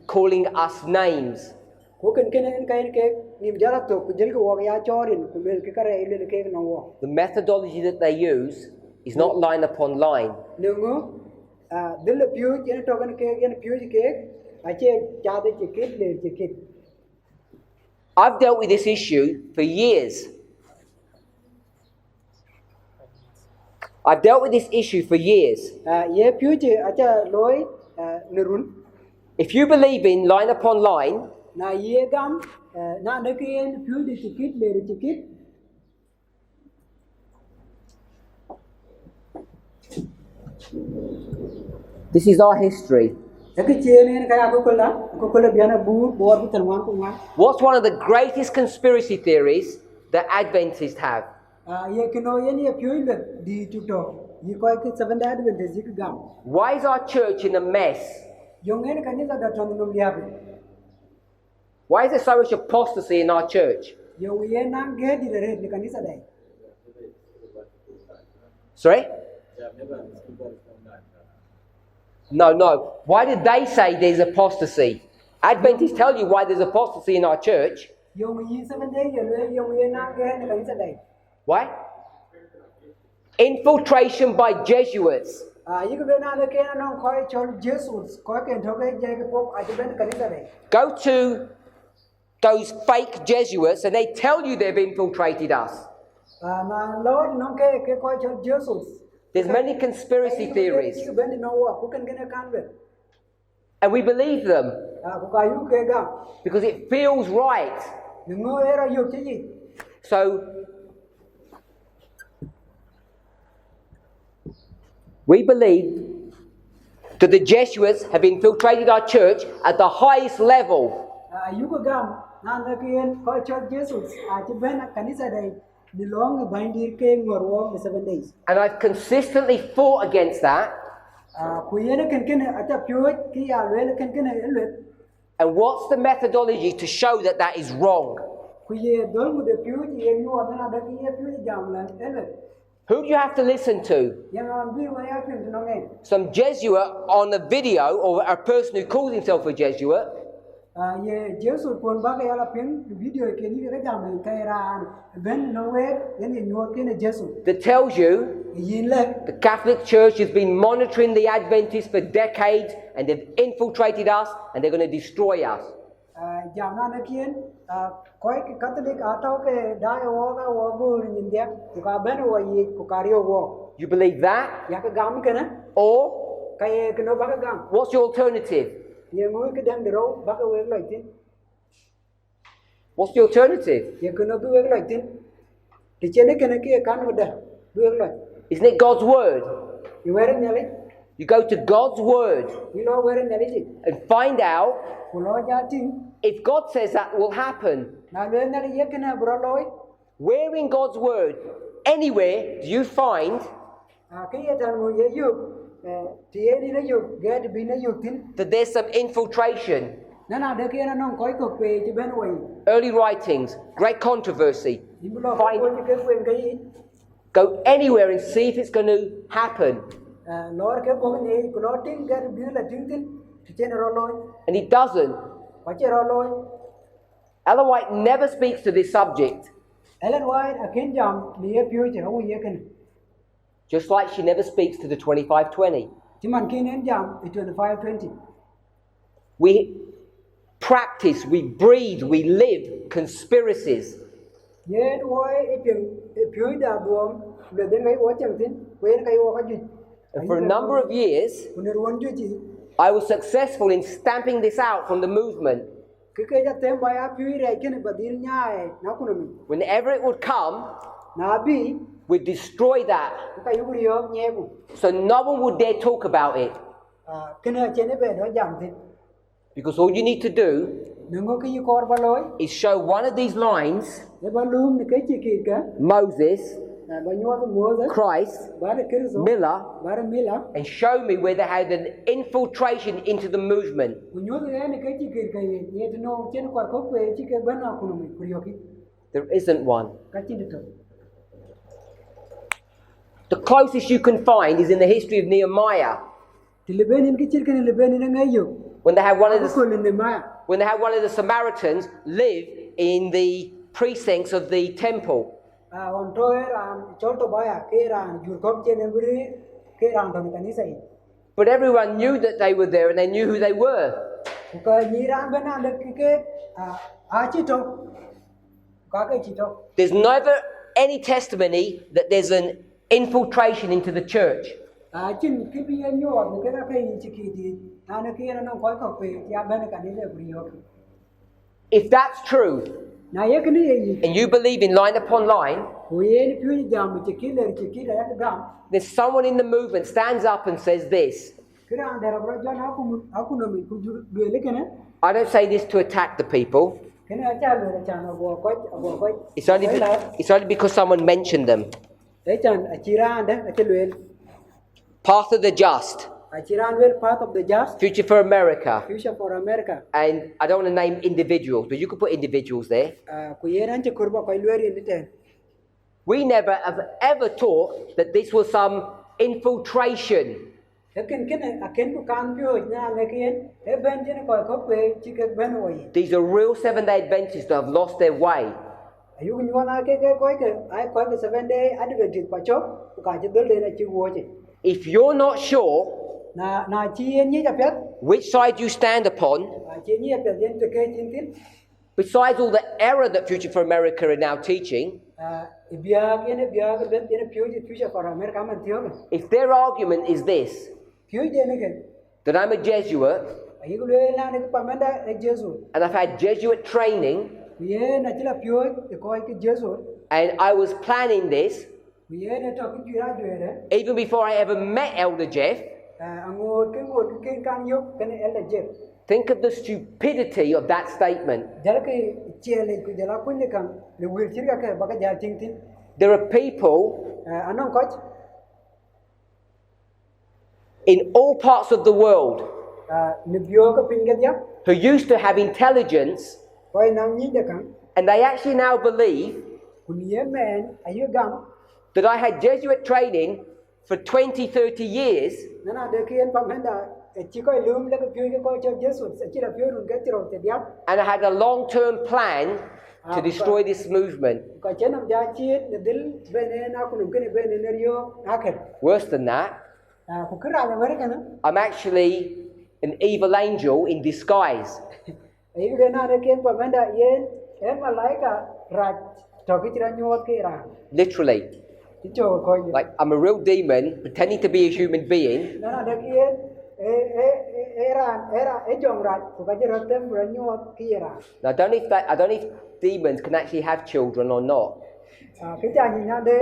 calling us names. ko en ke nim jara to ku jel ko wa ya chorin ku mel ke kare ile ke no wa The methodology that they use is not line upon line. nengo dil piu chen to kan ke yen piu ke a che cha de ke le ke I've dealt with this issue for years. I've dealt with this issue for years. ye piu che a cha loi nirun If you believe in line upon line, na ye gam na ne ke yen piu de ke le ke this is our history. cái che ne ka ko la biana bu bor bu tan wan ko wan What's one of the greatest conspiracy theories that Adventists have? ye kino yen ye piu le di tu to yi ko ke seven day adventist yi gam Why is our church in a mess? yo ngene kan ni da ton no liabe Why is there so much apostasy in our church? yo ye na ge di re ni kan ni sa dai Sorry? No. Why did they say there's apostasy? Adventists tell you why there's apostasy in our church. yo yi seven day yo ye na ge ni kan ni sa dai Why? Infiltration by Jesuits. yi ko na le ke na ko chol jesus ko ke tho ke je ke pop a je ben kan ni sa dai Go to those fake Jesuits and they tell you they've infiltrated us. na lord no ke ko chol jesus There's many conspiracy theories, ki ben no wa ku kan gene kan be and we believe them ku ka yu ke ga because it feels right. ni ngo era yo ti yi So, we believe that the Jesuits have infiltrated our church at the highest level. yu ko gam na le ke ko chol jesus a je ben kan ni sa dai ni long bindir ke ngor wo 7 days And I've consistently fought against that. ku ye ne kan ata pyo ki ya le kan le And what's the methodology to show that that is wrong? ku ye dol mu de pyo ye ni wa na da ki ye pyo jam la le Who do you have to listen to? yang an bi wa ya pyo no nge Some Jesuit on a video, or a person who calls himself a Jesuit, ye jesus kon ba ka ya la pin video ke ni ka jam ni ka ra ben no we ye ni nyo ke ne jesus that tells you yin le the Catholic Church has been monitoring the Adventists for decades and they've infiltrated us and they're going to destroy us. jam na ne kien ko ke catholic ata ke dai wo ga wo go ni dia ku ka ben wo yi ku ka rio wo You believe that? ya ka gam ke na Or ka ye ke no ba ka gam what's your alternative? ye ngui ke dang de ro ba ka we lai tin What's the alternative? ye ke no bi we lai tin ti chene ke ne ke kan wo da bi we lai Isn't it God's word? you were ne le You go to God's word you know where ne le ti and find out ku lo ja tin if God says that will happen. na le ne ye ke na bro loi Where in God's word, anywhere, do you find ke ye tan mo ye yu ti ye ni ne yu ge de bi ne yu tin that there's some infiltration? Nana de kia na nong koi ko pe chi ben wai. Early writings, great controversy. Imbulo ko Find, chi ke wen kai. go anywhere and see if it's going to happen. Lor ke ko ne ko lo ting gar bi la ting tin chen ro loy. And it doesn't. Ko che ro loy. Ellen White never speaks to this subject, Ellen White akin jam li ye pyo che hu ye ken. just like she never speaks to the 25-20. Chi man kin en jam 25-20. We practice, we breathe, we live conspiracies. Ye woi e pyo da duom le den ngai wo chang tin wen kai wo ka ji. And for a number of years, Unir won ju ji. I was successful in stamping this out from the movement. Ke ja tem ba ya pyo re ken ba dir nyae na kuno mi. Whenever it would come, Na bi we'd destroy that, ka yu ri yo nye bu. so no one would dare talk about it. Ken chen be do jam tin. Because all you need to do Nengo ki kor ba loy. is show one of these lines, Le ba lum ni ke chi ki ka. Moses, Ba nyo ta Moses. Christ, Ba de kirzo. Miller, Ba de Mila. and show me where they had an infiltration into the movement. Kunyo de ni ke chi ki ka ye to no chen ko ko pe chi ke ba na kuno mi kuriyo ki. There isn't one. Ka chi de to. The closest you can find is in the history of Nehemiah, Ti le ben ki chi ken le ben ni ngai yo. when they had one of Ko the le ne ma. when they had one of the Samaritans live in the precincts of the temple. On to ran chol to ba ya ke ran jur ko chen buri ke ran to ni sai. But everyone knew that they were there and they knew who they were. Ko ni ran ben na le ke a chi to. Ka ke chi to. There's never any testimony that there's an infiltration into the church. Chin ki bi en yo ni ke ka ke chi ki di. Ta ne ke na no ko ko pe ya ben ka ni le buri yo. If that's true, Na ye ke ni ye. and you believe in line upon line, Ko ye ni pyu jam chi ki le ya gam. then someone in the movement stands up and says this. Ke ran da ra jan aku no mi ku jur le ke na. I don't say this to attack the people. Ke na cha le cha na bo ko. It's only because someone mentioned them. Để chan achiran da achilwel Path of the Just, achiran well path of the just Future for America. future for America And I don't want to name individuals, but you could put individuals there. ku yeran che kurba ko lweri ni ten We never have ever taught that this was some infiltration. lekin aken ku kan pyo na lekin e ben jen ko pe chi ke ben oi These are real Seventh-day Adventists that have lost their way. ayu ni wana ke ai ko ke 7 day adventist pa chok ku ka je dol de na chi wo che If you're not sure na chi en ni ja pet which side you stand upon, chi ni pet yen te ke chin tin besides all the error that Future for America are now teaching, bia ke ben yen pyo future for America man thio if their argument is this, pyo de ne ke that I'm a Jesuit ayu le na ne pa manda e jesu and I've had Jesuit training ye na chila pyo e ko ke jesu and I was planning this ye na to ki ra jo re even before I ever met Elder Jeff, angot ke kan yo kan el je think of the stupidity of that statement. jal ke chele ku jala kun ne kan le wir chir ka ba ka jal ting tin There are people anon coach in all parts of the world ne bio ka pin ga dia who used to have intelligence ko na ni de kan and they actually now believe kun ye men ayu gam that I had Jesuit training for 20, 30 years na na de ke en pa menda e chi ko lum le ko pyo ko cho jesu se chi la pyo run ga tiro te dia and I had a long-term plan to destroy this movement. ko chenam ja chi ne dil bene na kun ke ne bene ne rio akhir Worse than that, ku kra na mer kana I'm actually an evil angel in disguise. ayu ge na de ke pa menda yen en malaika raj to ki tira nyot ke ra Literally. ti cho ko ye Like I'm a real demon pretending to be a human being, na na de ke era jong raj ku ka jero tem ra nyot ki ra Now I don't know if demons can actually have children or not. cái cha nhìn nhau đây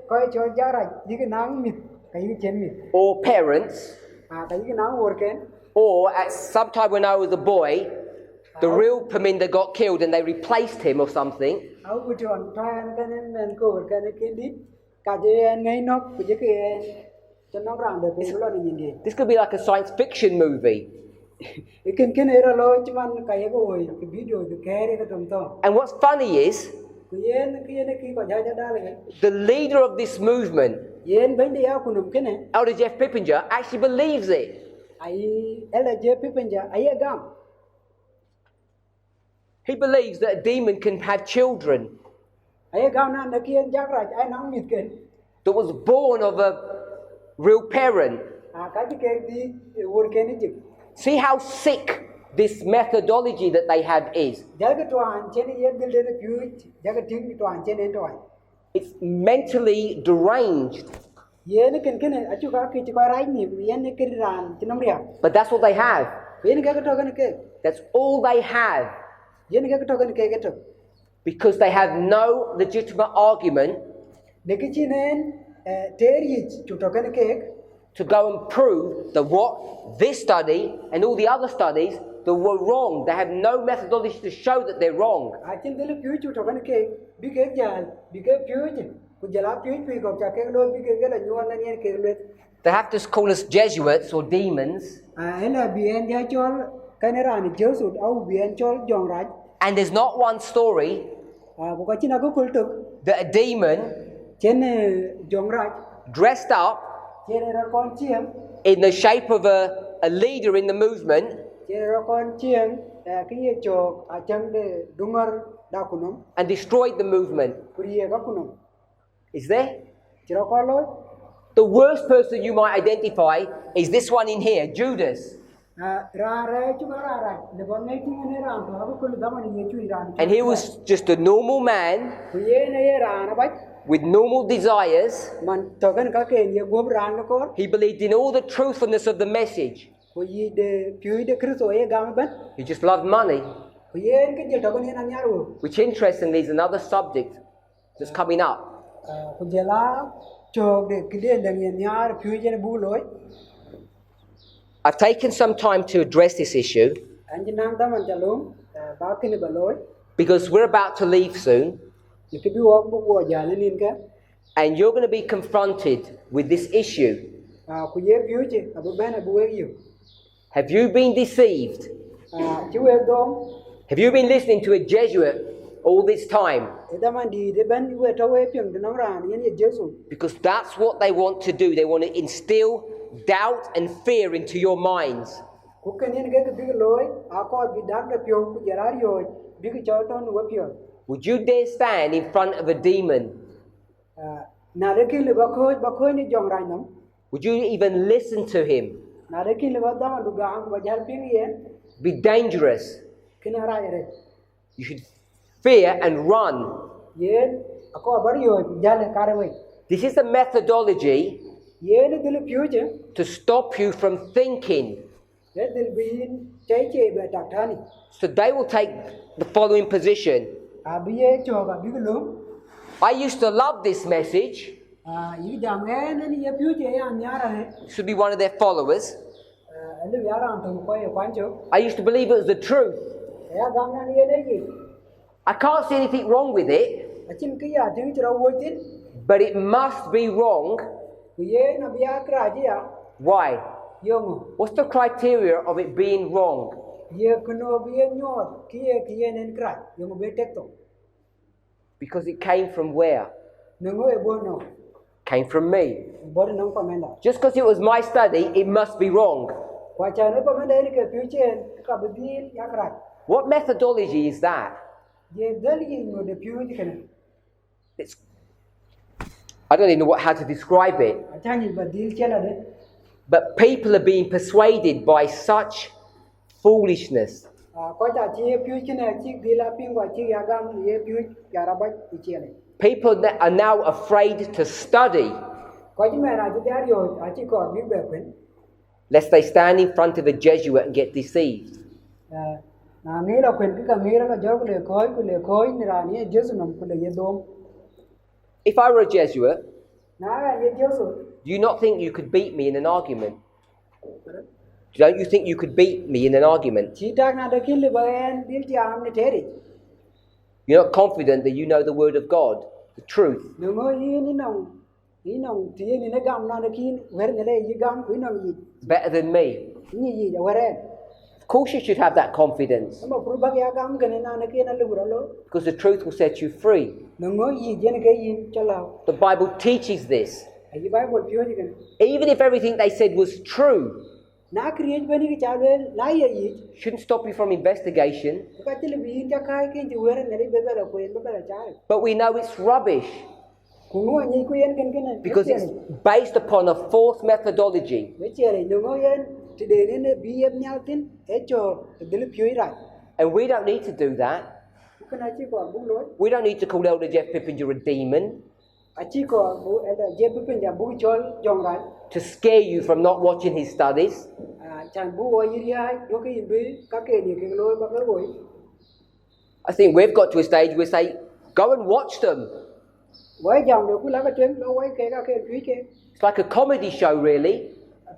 coi cho giá ra những cái nắng mịt cái chén mịt Or parents, cái nắng working or at some time when I was a boy, the real Parminder got killed and they replaced him or something. áo của chọn trai cái nên men cô cái đi cả cái ngay nó cái cho nó làm được cái lo nhìn đi This could be like a science fiction movie. Ikin era lo cuman kayak gue ke video ke kere ke tonton. And what's funny is, Kuyen ki ko jaja dale. the leader of this movement, Yen bende ya kunum kene. Elder Jeff Pippinger, actually believes it. Ai ela je pipenja ai gam. He believes that a demon can have children Ai gam na na kien jagraj ai nang mit ken. that was born of a real parent. Ka ji ke di wor ken ji. See how sick this methodology that they have is. Jaga tuan chen yen dil de piu jaga ting tuan chen en tuan. It's mentally deranged. Yen ken acu ka ki ko rai ni yen ne kir ran chinom ria. But that's what they have. Yen ka to kan ke. That's all they have. Yen ka to kan ke to. Because they have no legitimate argument De ki chinen teri chu to kan ke. to go and prove that what this study and all the other studies that were wrong. They have no methodology to show that they're wrong. Achin dil piu chu to kan ke bi ke jal bi ke piu ji. Ku jala piu pi ko cha ke lo bi ke la nyuan na yen ke le. They have to call us Jesuits or demons. Ela bi en dia chol kan ran jesu au bi en chol jong raj. And there's not one story Bu ka chin aku kul tuk that a demon chen jong raj dressed up chen ra kon chiang in the shape of a leader in the movement chen ra kon chiang ki ye chok a chang de dungar da kunum and destroyed the movement. kuriye ka kunum. Is there? Chira ko lo The worst person you might identify is this one in here, Judas. ra re chu ra ra le bon ngai ti ne ran to aku kul da man ye chu ran. And he was just a normal man Ku ye ne ye ran ba with normal desires. man to kan ka ke ye gob ran ko He believed in all the truthfulness of the message. ku yi de piu de kristo ye gam ban He just loved money, ku ye ke je to kan ye na nyaru which interestingly is another subject that's coming up. ku je la chok de ki de dang ye nyar piu je bu loy I've taken some time to address this issue an ji nam da man jalum ba ki ne ba loy because we're about to leave soon ye ki bi wo bu wo ja ne nin ka and you're going to be confronted with this issue. ku ye piu je abu ben abu we yu Have you been deceived? chi we dom Have you been listening to a Jesuit all this time? da man di de ben we to we pyong de nong ran yen ye jesu Because that's what they want to do. They want to instill doubt and fear into your minds. ku ken yen ke bi loy a ko bi dak de pyong ku jarar yo bi ki chaw ton wo pyong Would you dare stand in front of a demon? na de ki le ba ko ni jong ran nam Would you even listen to him? na de ki le ba da du ga am ba jar ping yen Be dangerous. ken ra ye You should fear and run. yen ko bar yo jale kare we This is a methodology yen dil piu je to stop you from thinking. de dil bin chai che be tak thani So they will take the following position. a bi ye cho ga bi lo I used to love this message. yi jam ni ye piu je ya nyara ne This would be one of their followers. le ya ran to ko ye kwan cho I used to believe it was the truth. ya gam na ni ye de ji I can't see anything wrong with it, achin ki ya ting chro wo tin but it must be wrong. ku ye na bi ya kra ji ya Why? yong What's the criteria of it being wrong? ye kuno bi ye nyot ki ye nen kra yong be tek to Because it came from where? ngo e bo no Came from me. bo no pamenda Just because it was my study, it must be wrong. kwa cha ne pamenda ni ke piu chen ka bi di ya kra What methodology is that? ye dal yi no de piu ji kana It's, I don't even know how to describe it. achani ba dil chela de But people are being persuaded by such foolishness. ko cha chi piu chi ne chi di la ping wa chi ya gam ye piu ya ra ba chi chele People are now afraid to study ko chi me na ji dar yo a chi ko bi be kwen lest they stand in front of a Jesuit and get deceived. na ngi la kwen ka ngi la jo ku le ko ni ra ni jesu nam ku le ye dom If I were a Jesuit, na ga ye jesu do you not think you could beat me in an argument? Don't you think you could beat me in an argument? chi tak na de kin le ba en dil ti am ni teri You're not confident that you know the Word of God, the truth. no ngo yi ni nong ti ni ne gam na de kin wer ne le yi gam ku nong yi Better than me. ni yi ja were Of course you should have that confidence, mà pru bác ya gam cái này nó kia nó lưu đó lo because the truth will set you free. nó ngó gì trên cái gì cho lao The Bible teaches this. ai Bible phiêu gì cái Even if everything they said was true, na create bên cái chào lên na gì shouldn't stop you from investigation. cái chỉ là vì cho cái chỉ vừa này bé bé là quên bé bé là trái But we know it's rubbish cũng ngó như quên cái này because it's based upon a false methodology. bé chia này nó ngó yên thì để nên bị em nhau tin hết cho để là phiêu ra And we don't need to do that. cái này chỉ có bung lối We don't need to call Elder Jeff Pippin you're a demon chỉ có bố là dễ bị bên nhà bố cho dòng lại to scare you from not watching his studies. chẳng bố ơi gì ai đôi khi bị các cái gì cái lối bắt lối I think we've got to a stage where we say, go and watch them. với dòng được cứ lá cái chuyện nó quay cái quý cái It's like a comedy show, really.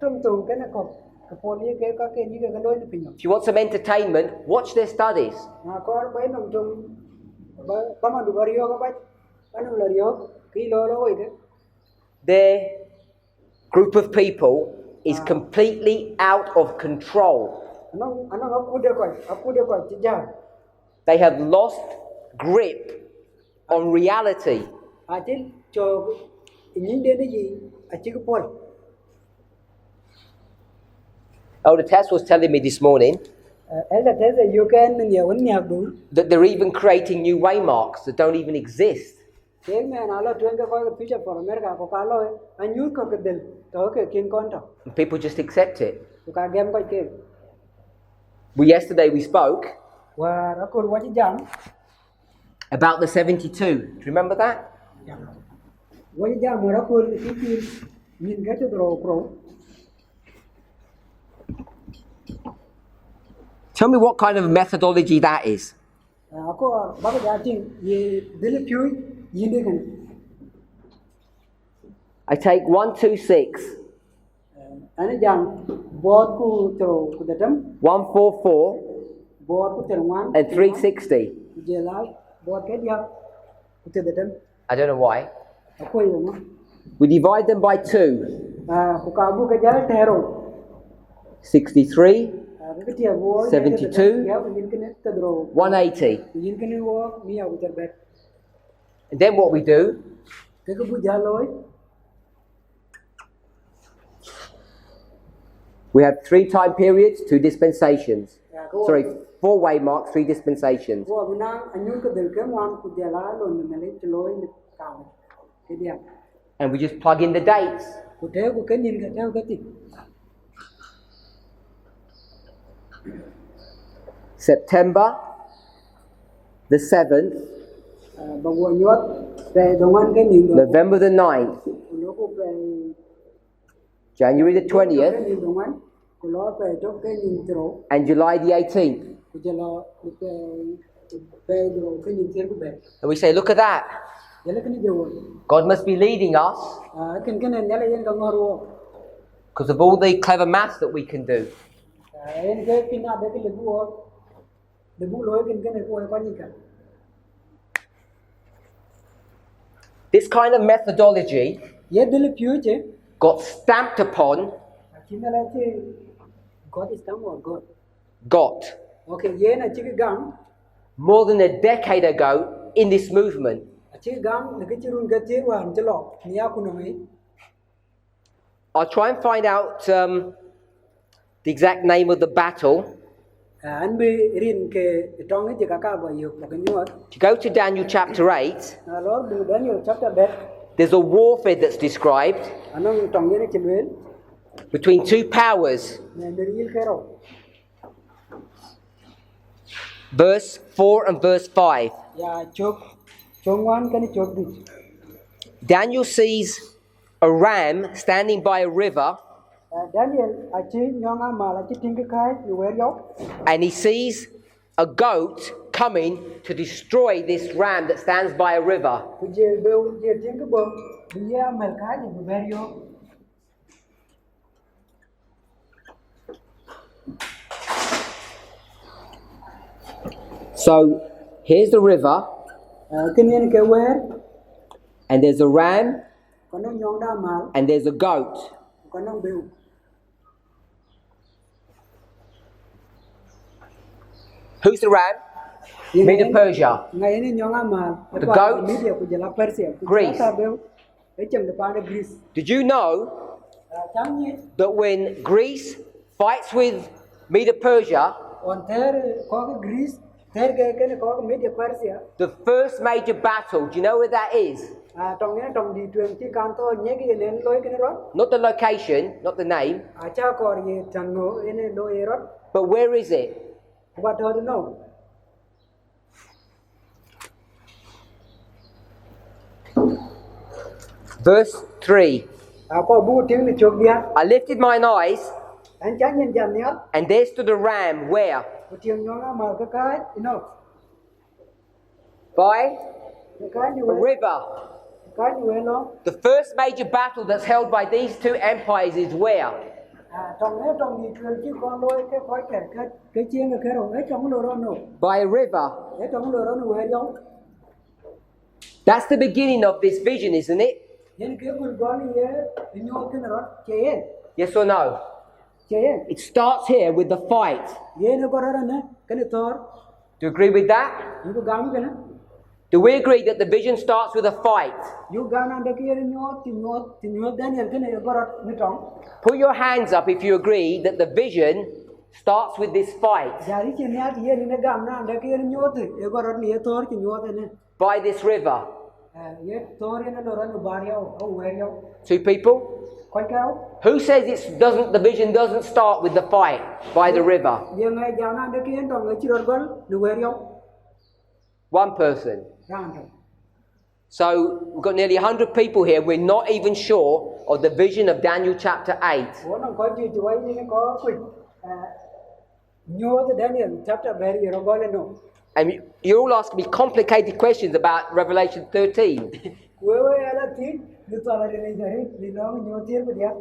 trong tuần cái này còn cái phone như cái như cái lối nó bình thường If you want some entertainment, watch their studies. có mấy nông trong tao mà đủ vào rio các bác nó là rio cái lo vậy đấy Their group of people is completely out of control. anh không có coi chỉ ra They have lost grip on reality. chứ cho nhìn đến cái gì chỉ có phone Elder Tess was telling me this morning ấy là thế là you can nhiều vấn nhiều đủ that they're even creating new waymarks that don't even exist. thế mà nó là chuyện cái coi cái future for America có cả lối anh nhớ có cái del đó cái kiên con đó And people just accept it. cái game coi cái Yesterday we spoke và nó còn quá chứ giảm about the 72. Do you remember that? quá chứ giảm mà nó còn cái nhìn cái chỗ pro Tell me what kind of methodology that is. có bác cái giá trị gì del phiếu nhìn được cái I take 126, anh giảm board của chỗ của đâm 144, board của tiền ngoan and 360. giờ lại board cái gì của tiền đâm I don't know why. có gì không We divide them by 2. của cả bu cái giá thero 63, cái tiền vô 72, nhìn cái này từ đầu 180. nhìn cái này vô mi ao cái bẹt And then what we do, cái bu giá lối we have 3 time periods, 2 dispensations. Sorry, 4 waymarks, 3 dispensations. wo buna anyu cái del cái ngoan của giá lá rồi mình lấy cái lối cao cái gì And we just plug in the dates. của thế của cái nhìn cái theo cái gì September the 7th, bằng wo nhốt về đồng an cái nhìn rồi November the 9th, nó có về January the cái 20th, nhìn đồng an của nó về trong cái nhìn chỗ and July the 18th. của giá nó về rồi cái nhìn trên của bẹt And we say, look at that. vậy là cái này rồi God must be leading us cái này nhớ là yên cái ngoro because of all the clever maths that we can do. yên cái pina đấy cái lebu lối cái này của quan gì cả This kind of methodology ये दिल phiếu chứ got stamped upon, chính là chứ God is come or God got okay ये là chỉ cái gam more than a decade ago in this movement. chỉ gam là cái chirun cái chế hoàn cho lọ nia cũng nói I'll try and find out the exact name of the battle. anh bị rin cái trong cái gì cả bao nhiêu một cái nhớ If you go to Daniel chapter 8, rồi bị đến nhiều chapter bet there's a warfare that's described anh ông trong cái chuyện lên between two powers. nên để yêu cái rồi Verse 4 and verse 5. ya chok chongwan cái này chok đi Daniel sees a ram standing by a river, Daniel chỉ nhong mà là chỉ tin cái như vậy đó and he sees a goat coming to destroy this ram that stands by a river. cái gì đâu gì tin cái bom bây giờ mà cái gì vậy đó So here's the river, cái này cái where and there's a ram, còn nó nhong đa mà and there's a goat. còn nó biểu Who's the ram? Media Persia. Ngày nay nhong amal. The goat? Media kujala Persia. Greece. Echem the pan Greece. Did you know Chang ni that when Greece fights with Media Persia, on there ko Greece, there ke ko Media Persia. the first major battle, do you know where that is? Trong D20 kanto nyegi nen loy ke ro. Not the location, not the name, Acha kor ye tango ene loy ro. but where is it? What do you know? Verse 3. Ko bu tiếng ni chok dia. I lifted mine eyes, Anh chang nhân jam niat. and there stood a ram where? Ko tiếng nhong amal ka kai, you know. By Ka kai ni a we. river. Kai ni we lo. The first major battle that's held by these two empires is where? Trong D20 con loy ke khoi cái chieng ke ro. Trong lo ro no. By a river. Trong lo ro no we yong. That's the beginning of this vision, isn't it? Yen ke bul goni ye inyo ke ro. Cheyen. Yes or no? Cheyen. It starts here with the fight. Yen ko ra na ke ni tor. Do you agree with that? You gam ke na. Do we agree that the vision starts with a fight? You gam na de ke tinyo Daniel ke ne ko ro ni tong. Put your hands up if you agree that the vision starts with this fight Jari chen ya ye ni gam na de ke nyo te e ko ro ni e tor tinyo te ne. by this river. Ye tor ene lo ro no bar yo o we yo. Two people? Koi ka. Who says the vision doesn't start with the fight by the river? Ye ngai jam na de ke tong chi ro gol no we yo. One person. Ran. So we've got nearly 100 people here. We're not even sure of the vision of Daniel chapter 8. Wo no ko ji wai ni ko ku. Nyo te Daniel chapter very ro gol no. And you're all asking me complicated questions about Revelation 13. We ala ti ni to ala ni jari ni no nyo tir ko dia.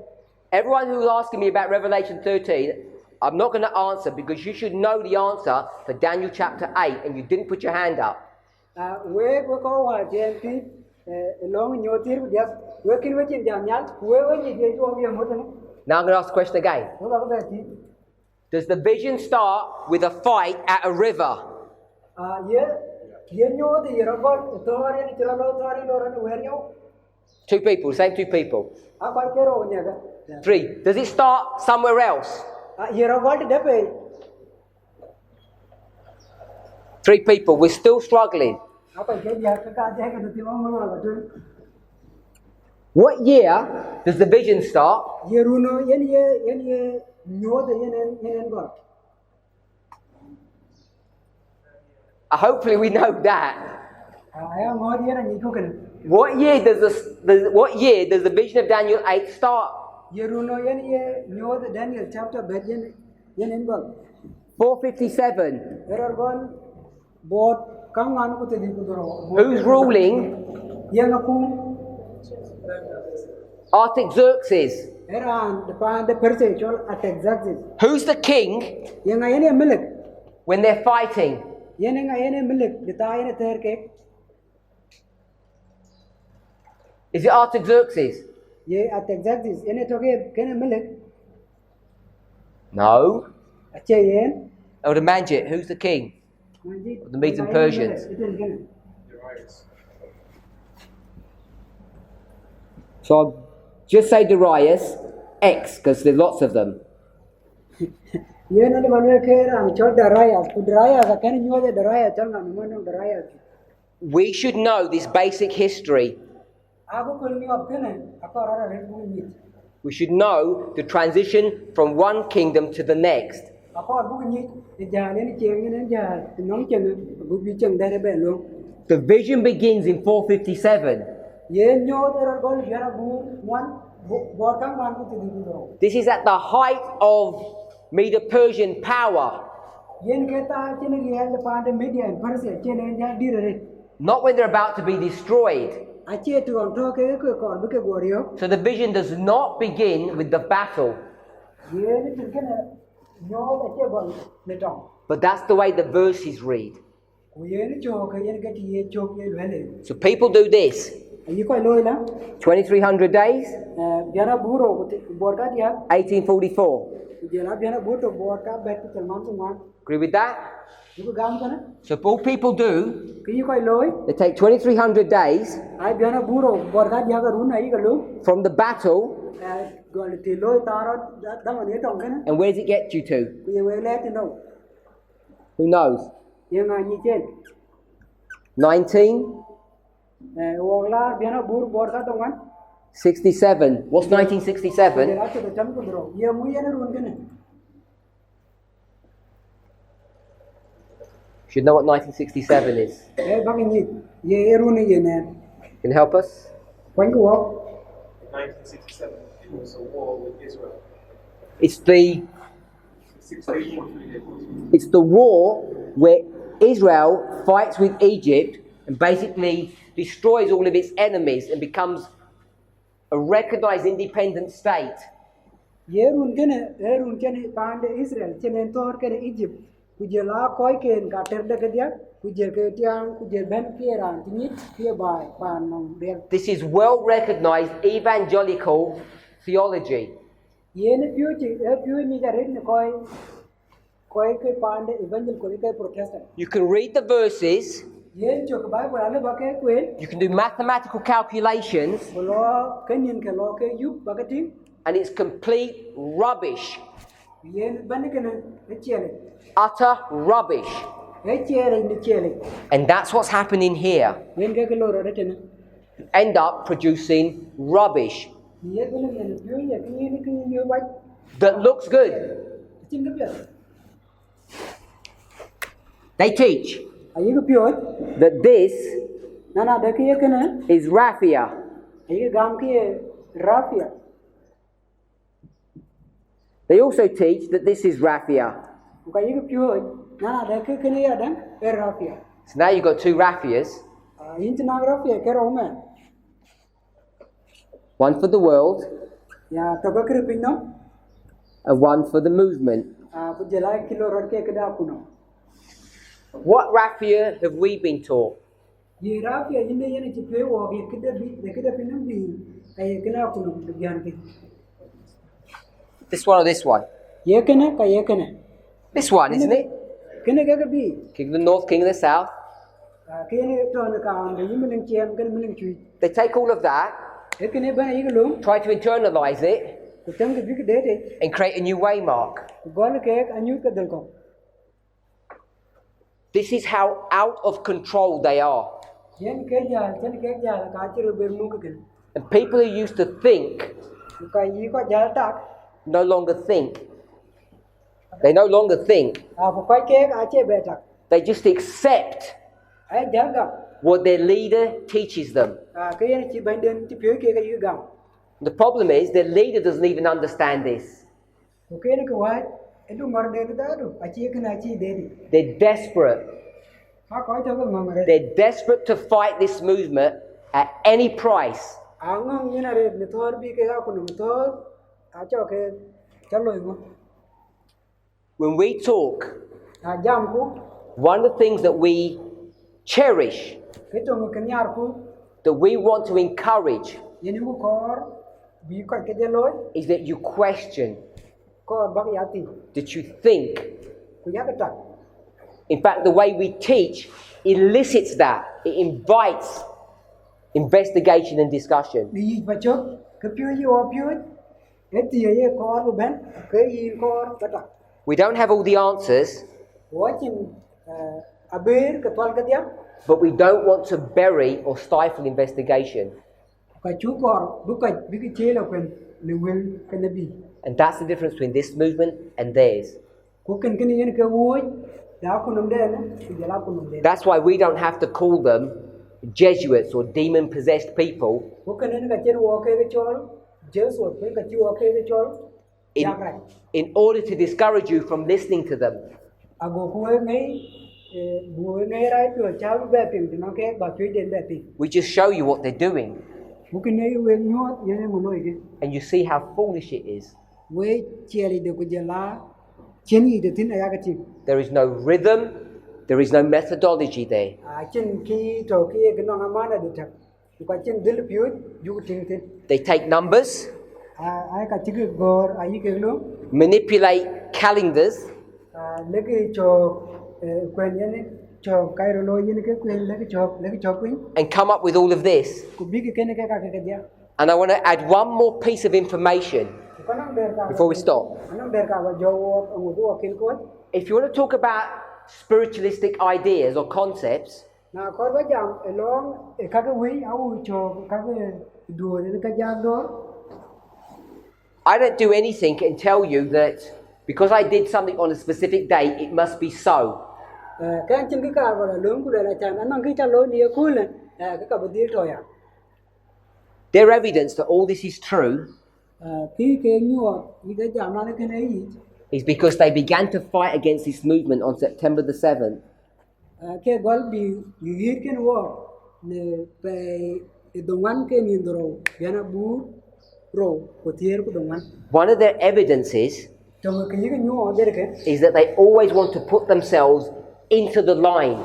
Everyone who's asking me about Revelation 13, I'm not going to answer because you should know the answer for Daniel chapter 8 and you didn't put your hand up. We ko wa jen ti lo nyo tir ko dia. We kin we chen jam nyal. We ni je jo ye mo te. Now I'm going to ask the question again. Ko ka ba ti. Does the vision start with a fight at a river? Ye nyo te ro gol to re ni chlo lo to re lo ro we yo. Two people, same two people. A ko ke ro nya ga. Three, does it start somewhere else? Ye ro gol te de pe. Three people, we're still struggling. A ko ke dia ka je ka ti mo mo la tu. What year does the vision start? Ye ru no yen ye nyo te yen gol. Hopefully we know that. Ai ngo dia na ni ku ken. What year does the vision of Daniel 8 start? Ye ru no yen ye nyo te Daniel chapter bet yen gol. 457. Error gol bot kang man ko te di ko ro. Who's ruling? Ye na ku Artaxerxes. eran depan de perse chol Artaxerxes. Who's the king Ye nga yen milik. when they're fighting? Yen nga yen milik de ta yen ter ke. Is it Artaxerxes? Ye Artaxerxes yen to ke ken milik. No. Ache yen. Oh, the Manjit. Who's the king? The Medes and Persians. So I'll just say Darius, X, because there's lots of them. Yen ne banwe ke ran chol Darius. Darius ka ken nyo de Darius chol na mo Darius. We should know this basic history. Ako ko ni op ken ako ra re ko ni. We should know the transition from one kingdom to the next. Ako bu ni ja ne ni cheng ne ja nong chen bu bi cheng da be lo. The vision begins in 457. Yen nyo de ra gol ya bu one bo kang man ko ti di do. This is at the height of Medo-Persian power. Yen ke ta chen ni ya de pa de media Persia chen ne ja di re. Not when they're about to be destroyed. Ache tu on to ke ko bu ke gorio. So the vision does not begin with the battle. Yen ti ken nyo ache gol ne tong. But that's the way the verses read. Yen cho ke yen ke ti ye cho ke le le. So people do this. Ayi ko loy la 2300 days, biana buro bor ka dia 1844. jela biana buto bor ka bet ko man tu man Agree with that? ko gam kana So if all people do, ki ko loy they take 2300 days ai biana buro bor ka dia ka run ai ka lu from the battle, gol ti loy taro da man ye tong kana and where does it get you to? ku ye we le ti no Who knows? ye nga ni chen 1967. wo la biana bor ka tong man What's 1967? jela to cham ko bro ye mu ye run kana Should know what 1967 is. bagi ni ye run ye ne Can you help us? kwan ko In 1967, it was a war with Israel. It's the 1643. It's the war where Israel fights with Egypt and basically destroys all of its enemies and becomes a recognized independent state. ye run kene pande Israel chenen tor kene Egypt kujela koy ken ka ter de dia kujel ke tiang kujel ben kieran tinit kia bai pan nong der This is well recognized evangelical theology. ye ne pyu ni ga red ne koy ke pande evangelical ke protestant You can read the verses, ye chok bai ba le ba ke kwen you can do mathematical calculations, lo kenin ke lo ke yup ba ke tin and it's complete rubbish. ye ban kene e chele Utter rubbish. e chele ni chele And that's what's happening here. wen ke lo ro retene End up producing rubbish ye bele ne pyu ye ki ni wa that looks good. chin ke pya They teach ayi ke pyo that this nana de ke kene is raffia. ayi gam ke rafia They also teach that this is raffia. ka yi pyo nana de ke kene ya dan e rafia So now you've got two raffias, intina rafia ke ro me one for the world ya to ba kre pinno and one for the movement. bu jela kilo ro ke da kuno What raffia have we been taught? ye rafia yinde yene ci pe wo ge ke de pinno bi ay ke na kuno gyan ke This one or this one? ye kene ka ye kene This one, isn't it? kene ke bi King of the North, King of the South. ke ne to ne ka de yimin chem ke min chui They take all of that, e kene ba yi lo try to internalize it, ku tang ke bi de de and create a new waymark. gol ke anyu ke dal ko This is how out of control they are. yen ke ja chen ke ja ka chi ro ber mu ke And people who used to think ka yi ko ja tak no longer think. They no longer think. ko kai ke a che be tak They just accept ai ja ga what their leader teaches them. ke yen chi ban den chi pyo ke yi ga The problem is their leader doesn't even understand this. ko ke ne ko wa edu mar de da du a chi ke na chi de di They're desperate. ha ko to ko ngam re They're desperate to fight this movement at any price. a ngam ni na re ne tor bi ke ga ku no tor a cho ke chalo ngo When we talk, a jam ku one of the things that we cherish, ke to ngo ke nyar ku that we want to encourage, yen ku kor bi ko ke de loy is that you question, kor ba ya ti that you think. ku ya ka tak In fact, the way we teach elicits that. It invites investigation and discussion. bi ba cho ke pyo yi o pyo e ti ye kor bu ben ke yi kor ka tak We don't have all the answers, watching aber ke twal ke dia but we don't want to bury or stifle investigation. ka chu kor bu ka bi ke chelo ken le wel ke ne bi And that's the difference between this movement and theirs. ko ken ken yen ke wo da ku num de ne ku jala ku num de That's why we don't have to call them Jesuits or demon-possessed people. ko ken ne ka chen wo ke chol jesu ke ka chi wo ke chol ya ka In order to discourage you from listening to them. ago ku ngai bu ngai rai pyo cha be pim no ke ba pyo den be pim We just show you what they're doing, ku ken ne we nyot ye mo no ke and you see how foolish it is. we cheli de ku jala chen yi de tin ya ka chi There is no rhythm, there is no methodology there. chen ki to ki ke no ma na de tak Kwa chen dil piu yu ting tin. They take numbers, Ai ka chi gor ai ke lu manipulate calendars, le ke cho kwen yen cho kai ro lo yen ke kwen le ke cho kwen and come up with all of this. ku bi ke ken ke ka ke dia. And I want to add one more piece of information before we stop. Anong der ka ba jo ngu du ken ko. If you want to talk about spiritualistic ideas or concepts, Na ko ba jam long ka ke wi au cho ka ke du ne ka jam do. I don't do anything and tell you that because I did something on a specific day, it must be so. Kan chen ka ba long ku la chan anong ki cha lo ni ku le ka ba dil to ya. Their evidence that all this is true Ki ke nyu ni ga jam na ke ne yi. is because they began to fight against this movement on September the 7th. Ke gol bi yir ken wo ne pe dongan ke ni ndoro yana bu ro ko tier ku dongan. One of their evidences Chong ke yi nyu der ke is that they always want to put themselves into the line.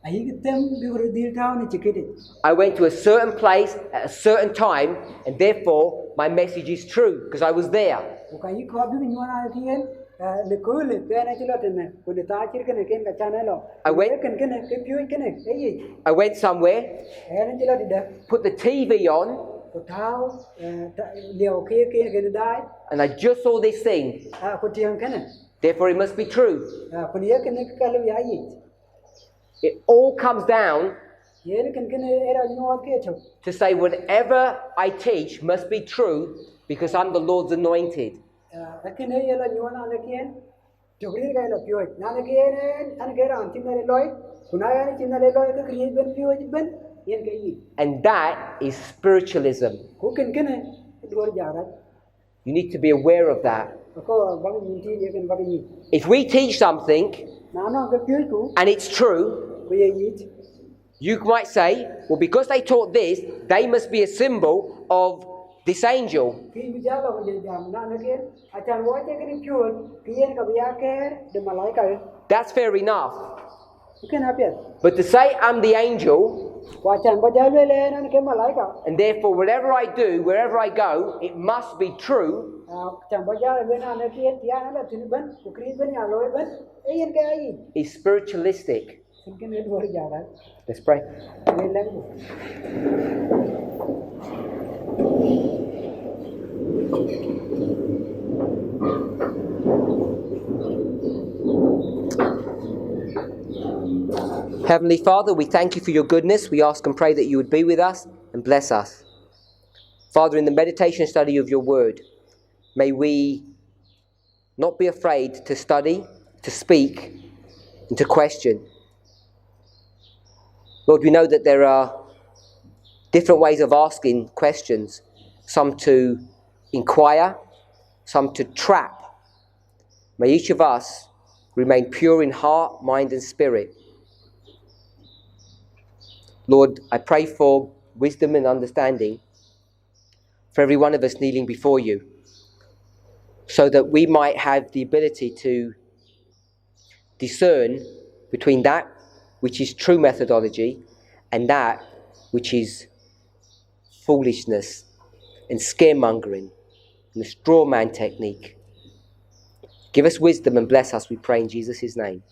ai ke tem bi ro dil taw ni chikede. I went to a certain place at a certain time, and therefore my message is true because I was there. Ko ka yi ko bi nyu na kien le ko le ke na chilo ten ko de ta chir ken ken ka chanelo. I went- ken ke piu ken e yi. I went somewhere, E na chilo di da put the TV on, ko taw leo ke ken dai and I just saw this thing. ko tiang ken. Therefore it must be true. Ko ye ken ka le ya yi. It all comes down Yen ken era nyu ke cho. to say whatever I teach must be true because I'm the Lord's anointed. Ken ye la nyu na ne kien. Chokri ga la piu. Na ne kien an ke ran tin ne loy. Kuna ya ni tin ne loy ke kri ben piu ben yen ke yi. And that is spiritualism. Ko ken dor jara. You need to be aware of that. Ko bang ni ti ye ken bang ni. If we teach something Na no ke piu ku and it's true, ko ye yi. you might say, well, because they taught this, they must be a symbol of this angel. Ki bi ja la je jam na ne kien. Achan wo che ke piu ki yen ka ya ke de malaika. That's fair enough. Ken apet. But to say I'm the angel, Wa chan ba ja le na ke malaika. and therefore whatever I do, wherever I go, it must be true, Chan ba ja le na ne kien tia na la tin ben ku kri ben ya loy ben. E yen ke yi. is spiritualistic. Ken dor jara. Let's pray. Le lang. Heavenly Father, we thank you for your goodness. We ask and pray that you would be with us and bless us. Father, in the meditation study of your word, may we not be afraid to study, to speak, and to question. Lord, we know that there are different ways of asking questions, some to inquire, some to trap. May each of us remain pure in heart, mind, and spirit. Lord, I pray for wisdom and understanding for every one of us kneeling before you, so that we might have the ability to discern between that which is true methodology and that which is foolishness and scaremongering and the straw man technique. Give us wisdom and bless us, we pray in Jesus' name.